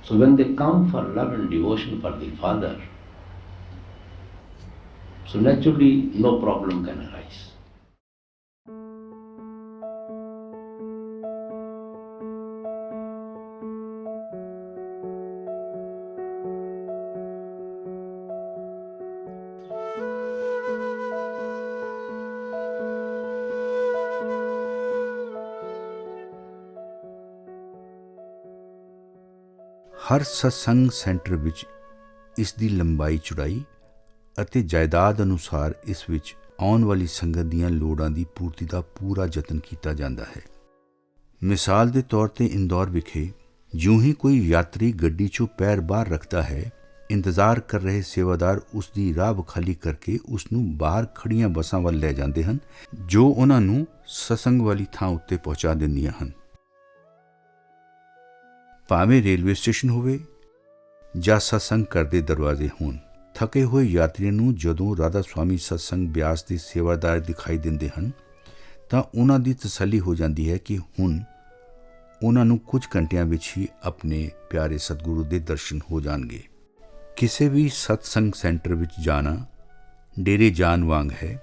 So when they come for love and devotion for the Father, so naturally no problem can arise. ਹਰ satsang centre ਵਿੱਚ ਇਸ ਦੀ ਲੰਬਾਈ ਚੌੜਾਈ ਅਤੇ ਜਾਇਦਾਦ ਅਨੁਸਾਰ ਇਸ ਵਿੱਚ ਆਉਣ ਵਾਲੀ ਸੰਗਤ ਦੀਆਂ ਲੋੜਾਂ ਦੀ ਪੂਰਤੀ ਦਾ ਪੂਰਾ ਯਤਨ ਕੀਤਾ ਜਾਂਦਾ ਹੈ। ਮਿਸਾਲ ਦੇ ਤੌਰ ਤੇ ਇੰਦੌਰ ਵਿਖੇ ਜਿਉਂ ਹੀ ਕੋਈ ਯਾਤਰੀ ਗੱਡੀ 'ਚੋਂ ਪੈਰ ਬਾਹਰ ਰੱਖਦਾ ਹੈ, ਇੰਤਜ਼ਾਰ ਕਰ ਰਹੇ ਸੇਵਾਦਾਰ ਉਸ ਦੀ ਰਾਹ ਖਾਲੀ ਕਰਕੇ ਉਸ ਨੂੰ ਬਾਹਰ ਖੜੀਆਂ ਬੱਸਾਂ ਵੱਲ ਲੈ ਜਾਂਦੇ ਹਨ, ਜੋ ਉਹਨਾਂ ਨੂੰ ਸਤਸੰਗ ਵਾਲੀ ਥਾਂ ਉੱਤੇ ਪਹੁੰਚਾ ਦਿੰਦੀਆਂ ਹਨ। ਭਾਵੇਂ ਰੇਲਵੇ ਸਟੇਸ਼ਨ ਹੋਵੇ ਜਾਂ ਸਤਸੰਗ ਘਰ ਦੇ ਦਰਵਾਜ਼ੇ ਹੋਣ, ਥਕੇ ਹੋਏ ਯਾਤਰੀਆਂ ਨੂੰ ਜਦੋਂ ਰਾਧਾ ਸਵਾਮੀ ਸਤਸੰਗ ਬਿਆਸ ਦੇ ਸੇਵਾਦਾਰ ਦਿਖਾਈ ਦਿੰਦੇ ਹਨ ਤਾਂ ਉਹਨਾਂ ਦੀ ਤਸੱਲੀ ਹੋ ਜਾਂਦੀ ਹੈ ਕਿ ਹੁਣ ਉਹਨਾਂ ਨੂੰ ਕੁਝ ਘੰਟਿਆਂ ਵਿੱਚ ਹੀ ਆਪਣੇ ਪਿਆਰੇ ਸਤਿਗੁਰੂ ਦੇ ਦਰਸ਼ਨ ਹੋ ਜਾਣਗੇ। ਕਿਸੇ ਵੀ ਸਤਸੰਗ ਸੈਂਟਰ ਵਿੱਚ ਜਾਣਾ ਡੇਰੇ ਜਾਣ ਵਾਂਗ ਹੈ।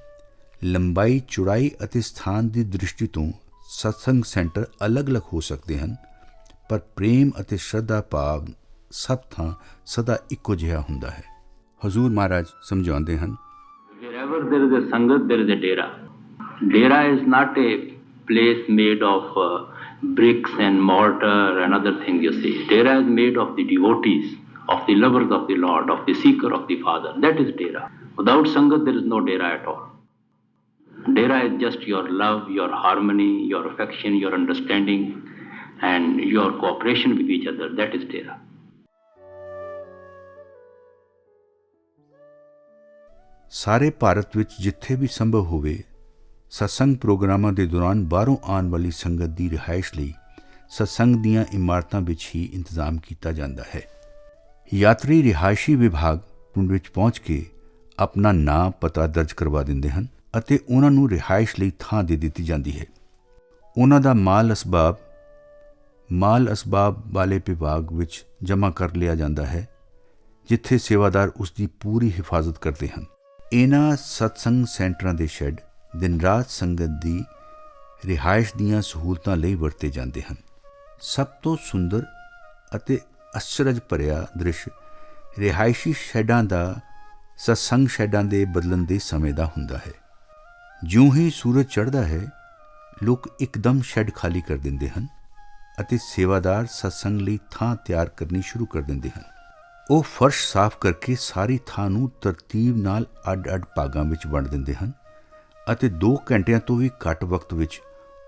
ਲੰਬਾਈ, ਚੌੜਾਈ ਅਤੇ ਸਥਾਨ ਦੀ ਦ੍ਰਿਸ਼ਟੀ ਤੋਂ ਸਤਸੰਗ ਸੈਂਟਰ ਅਲੱਗ-ਅਲੱਗ ਹੋ ਸਕਦੇ ਹਨ, ਪਰ ਪ੍ਰੇਮ ਅਤੇ ਸ਼ਰਧਾ ਭਾਵ ਸਭ ਥਾਂ ਸਦਾ ਇੱਕੋ ਜਿਹਾ ਹੁੰਦਾ ਹੈ। ਹਜ਼ੂਰ ਮਹਾਰਾਜ ਸਮਝਾਉਂਦੇ ਹਨ, Wherever there is a sangat, there is a dera. Dera is not a place made of bricks and mortar and other things, you see. Dera is made of the devotees, of the lovers of the Lord, of the seeker of the Father. That is dera. Without sangat, there is no dera at all. Dera is just your love, your harmony, your affection, your understanding, and your cooperation with each other. That is dera. ਸਾਰੇ ਭਾਰਤ ਵਿੱਚ ਜਿੱਥੇ ਵੀ ਸੰਭਵ ਹੋਵੇ ਸਤਸੰਗ ਪ੍ਰੋਗਰਾਮਾਂ ਦੇ ਦੌਰਾਨ ਬਾਹਰੋਂ ਆਉਣ ਵਾਲੀ ਸੰਗਤ ਦੀ ਰਿਹਾਇਸ਼ ਲਈ ਸਤਸੰਗ ਦੀਆਂ ਇਮਾਰਤਾਂ ਵਿੱਚ ਹੀ ਇੰਤਜ਼ਾਮ ਕੀਤਾ ਜਾਂਦਾ ਹੈ। ਯਾਤਰੀ ਰਿਹਾਇਸ਼ੀ ਵਿਭਾਗ ਪਿੰਡ ਵਿੱਚ ਪਹੁੰਚ ਕੇ ਆਪਣਾ ਨਾਂ ਪਤਾ ਦਰਜ ਕਰਵਾ ਦਿੰਦੇ ਹਨ ਅਤੇ ਉਹਨਾਂ ਨੂੰ ਰਿਹਾਇਸ਼ ਲਈ ਥਾਂ ਦੇ ਦਿੱਤੀ ਜਾਂਦੀ ਹੈ। ਉਹਨਾਂ ਦਾ ਮਾਲ ਅਸਬਾਬ ਵਾਲੇ ਵਿਭਾਗ ਵਿੱਚ ਜਮ੍ਹਾਂ ਕਰ ਲਿਆ ਜਾਂਦਾ ਹੈ, ਜਿੱਥੇ ਸੇਵਾਦਾਰ ਉਸ ਦੀ ਪੂਰੀ ਹਿਫਾਜ਼ਤ ਕਰਦੇ ਹਨ। ਇਹਨਾਂ ਸਤਸੰਗ ਸੈਂਟਰਾਂ ਦੇ ਸ਼ੈੱਡ ਦਿਨ ਰਾਤ ਸੰਗਤ ਦੀ ਰਿਹਾਇਸ਼ ਦੀਆਂ ਸਹੂਲਤਾਂ ਲਈ ਵਰਤੇ ਜਾਂਦੇ ਹਨ। ਸਭ ਤੋਂ ਸੁੰਦਰ ਅਤੇ ਅਚਰਜ ਭਰਿਆ ਦ੍ਰਿਸ਼ ਰਿਹਾਇਸ਼ੀ ਸ਼ੈੱਡਾਂ ਦਾ ਸਤਸੰਗ ਸ਼ੈੱਡਾਂ ਦੇ ਬਦਲਣ ਦੇ ਸਮੇਂ ਦਾ ਹੁੰਦਾ ਹੈ। ਜਿਉਂ ਹੀ ਸੂਰਜ ਚੜ੍ਹਦਾ ਹੈ, ਲੋਕ ਇੱਕਦਮ ਸ਼ੈੱਡ ਖਾਲੀ ਕਰ ਦਿੰਦੇ ਹਨ ਅਤੇ ਸੇਵਾਦਾਰ ਸਤਸੰਗ ਲਈ ਥਾਂ ਤਿਆਰ ਕਰਨੀ ਸ਼ੁਰੂ ਕਰ ਦਿੰਦੇ ਹਨ। ਉਹ ਫਰਸ਼ ਸਾਫ਼ ਕਰਕੇ ਸਾਰੀ ਥਾਂ ਨੂੰ ਤਰਤੀਬ ਨਾਲ ਅੱਡ-ਅੱਡ ਭਾਗਾਂ ਵਿੱਚ ਵੰਡ ਦਿੰਦੇ ਹਨ ਅਤੇ 2 ਘੰਟਿਆਂ ਤੋਂ ਵੀ ਘੱਟ ਵਕਤ ਵਿੱਚ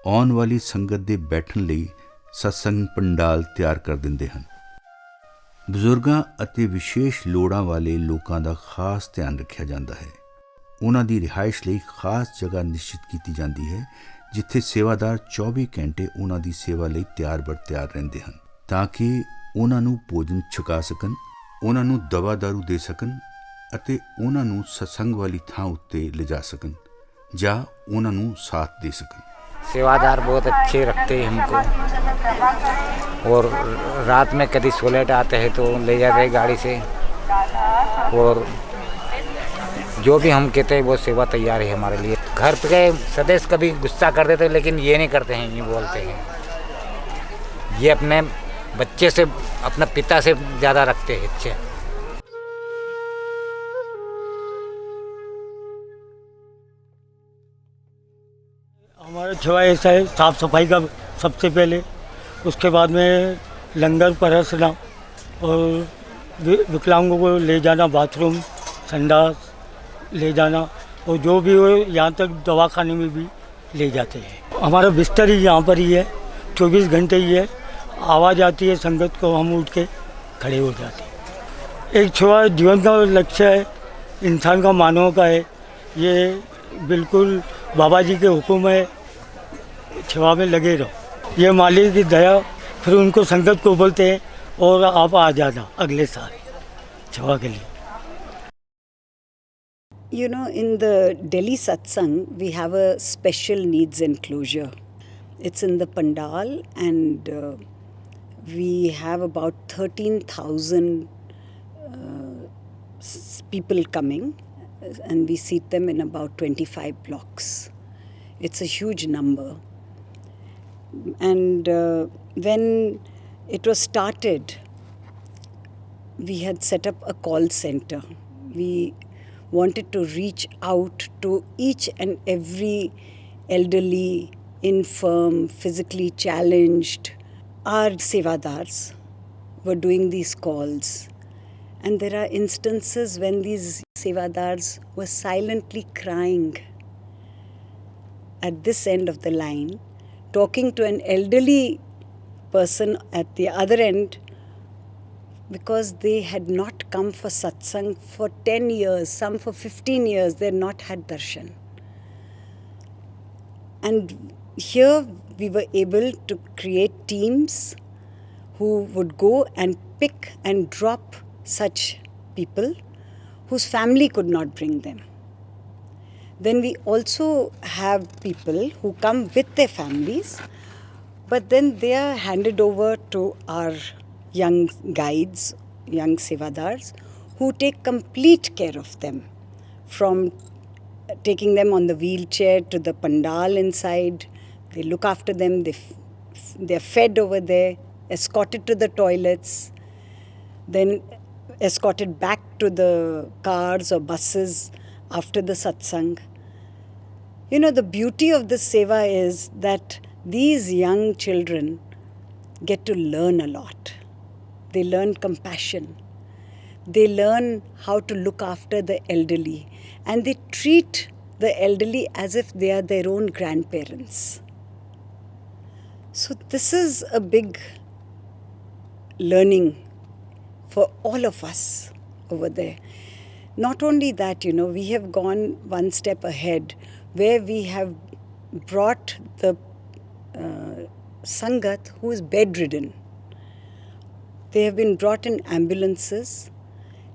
ਆਉਣ ਵਾਲੀ ਸੰਗਤ ਦੇ ਬੈਠਣ ਲਈ ਸਤਸੰਗ ਪੰਡਾਲ ਤਿਆਰ ਕਰ ਦਿੰਦੇ ਹਨ। ਬਜ਼ੁਰਗਾਂ ਅਤੇ ਵਿਸ਼ੇਸ਼ ਲੋੜਾਂ ਵਾਲੇ ਲੋਕਾਂ ਦਾ ਖਾਸ ਧਿਆਨ ਰੱਖਿਆ ਜਾਂਦਾ ਹੈ। ਉਹਨਾਂ ਦੀ ਰਿਹਾਇਸ਼ ਲਈ ਖਾਸ ਜਗ੍ਹਾ ਨਿਸ਼ਚਿਤ ਕੀਤੀ ਜਾਂਦੀ ਹੈ, ਜਿੱਥੇ ਸੇਵਾਦਾਰ 24 ਘੰਟੇ ਉਹਨਾਂ ਦੀ ਸੇਵਾ ਲਈ ਤਿਆਰ ਰਹਿੰਦੇ ਹਨ, ਤਾਂ ਕਿ ਉਹਨਾਂ ਨੂੰ ਭੋਜਨ ਛਕਾ ਸਕਣ, ਉਹਨਾਂ ਨੂੰ ਦਵਾ ਦਾਰੂ ਦੇ ਸਕਣ ਅਤੇ ਉਹਨਾਂ ਨੂੰ ਸਤਸੰਗ ਵਾਲੀ ਥਾਂ ਉੱਤੇ ਲਿਜਾ ਸਕਣ ਜਾਂ ਉਹਨਾਂ ਨੂੰ ਸਾਥ ਦੇ ਸਕਣ। सेवादार बहुत अच्छे रखते हैं हमको, और रात में कभी सोलेट आते हैं तो ले जाते हैं गाड़ी से, और जो भी हम कहते हैं वो सेवा तैयार है हमारे लिए। घर पे सदस्य कभी गुस्सा कर देते हैं, लेकिन ये नहीं करते हैं, ये बोलते हैं ये अपने बच्चे से अपने पिता से ज़्यादा रखते हैं अच्छे। हमारा सेवा ऐसा है, साफ़ सफाई का सबसे पहले, उसके बाद में लंगर परोसना और विकलांगों को ले जाना बाथरूम संडास ले जाना, और जो भी हो यहाँ तक दवाखाने में भी ले जाते हैं। हमारा बिस्तर ही यहाँ पर ही है, 24 घंटे ही है। आवाज़ आती है संगत को, हम उठ के खड़े हो जाते हैं। एक सेवा जीवन का लक्ष्य है, इंसान का मानव का है, ये बिल्कुल बाबा जी के हुक्म है, सेवा में लगे रहो। ये मालिक की दया, फिर उनको संगत को बोलते हैं और आप आ जाना अगले साल सेवा के लिए। You know, in the Delhi satsang, we have a special needs enclosure. It's in the pandal, and we have about 13,000 people coming, and we seat them in about 25 blocks. It's a huge number. And when it was started, we had set up a call center. We wanted to reach out to each and every elderly, infirm, physically challenged. Our sevadars were doing these calls. And there are instances when these sevadars were silently crying at this end of the line, talking to an elderly person at the other end, because they had not come for satsang for 10 years, some for 15 years, they had not had darshan. And here we were able to create teams who would go and pick and drop such people whose family could not bring them. Then we also have people who come with their families, but then they are handed over to our young guides, young sevadars, who take complete care of them, from taking them on the wheelchair to the pandal inside. They look after them, they're fed over there, escorted to the toilets, then escorted back to the cars or buses after the satsang. You know, the beauty of this seva is that these young children get to learn a lot. They learn compassion. They learn how to look after the elderly. And they treat the elderly as if they are their own grandparents. So this is a big learning for all of us over there. Not only that, we have gone one step ahead where we have brought the Sangat who is bedridden. They have been brought in ambulances,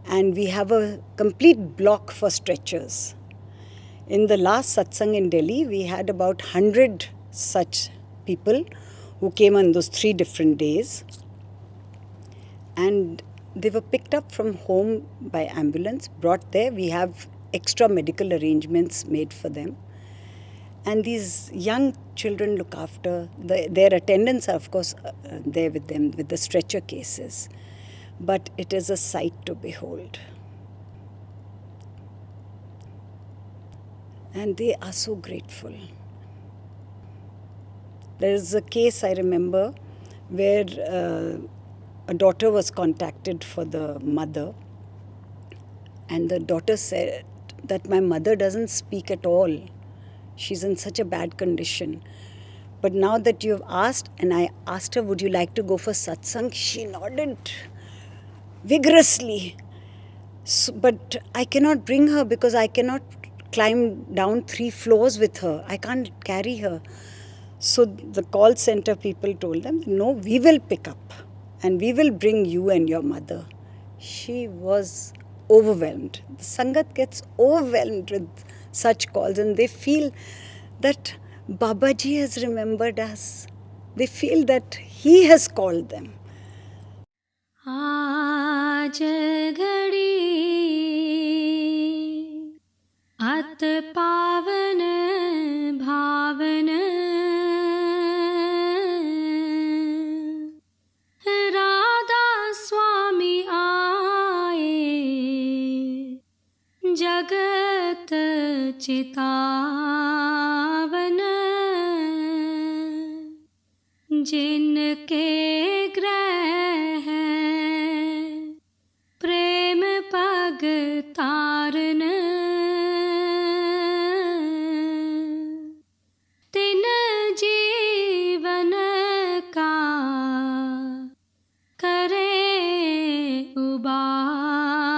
and we have a complete block for stretchers. In the last satsang in Delhi, we had about 100 such people who came on those 3 different days. And they were picked up from home by ambulance, brought there. We have extra medical arrangements made for them. And these young children look after, their attendants are of course there with them with the stretcher cases. But it is a sight to behold. And they are so grateful. There is a case I remember where a daughter was contacted for the mother, and the daughter said that my mother doesn't speak at all. She's in such a bad condition. But now that you've asked, and I asked her, would you like to go for satsang? She nodded vigorously. So, but I cannot bring her because I cannot climb down 3 floors with her. I can't carry her. So the call center people told them, no, we will pick up and we will bring you and your mother. She was overwhelmed. The Sangat gets overwhelmed with such calls, and they feel that Babaji has remembered us. They feel that he has called them. आज घड़ी अत पावन भावन राधा स्वामी आए जगत चितावन जिनके ग्रह प्रेम पग तारन तिन जीवन का करे उबारन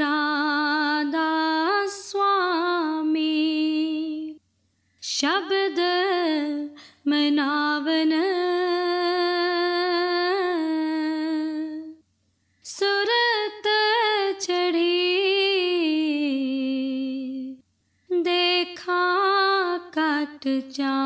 राधा स्वामी शब्द मनावन सुरत चढ़ी देखा कट जा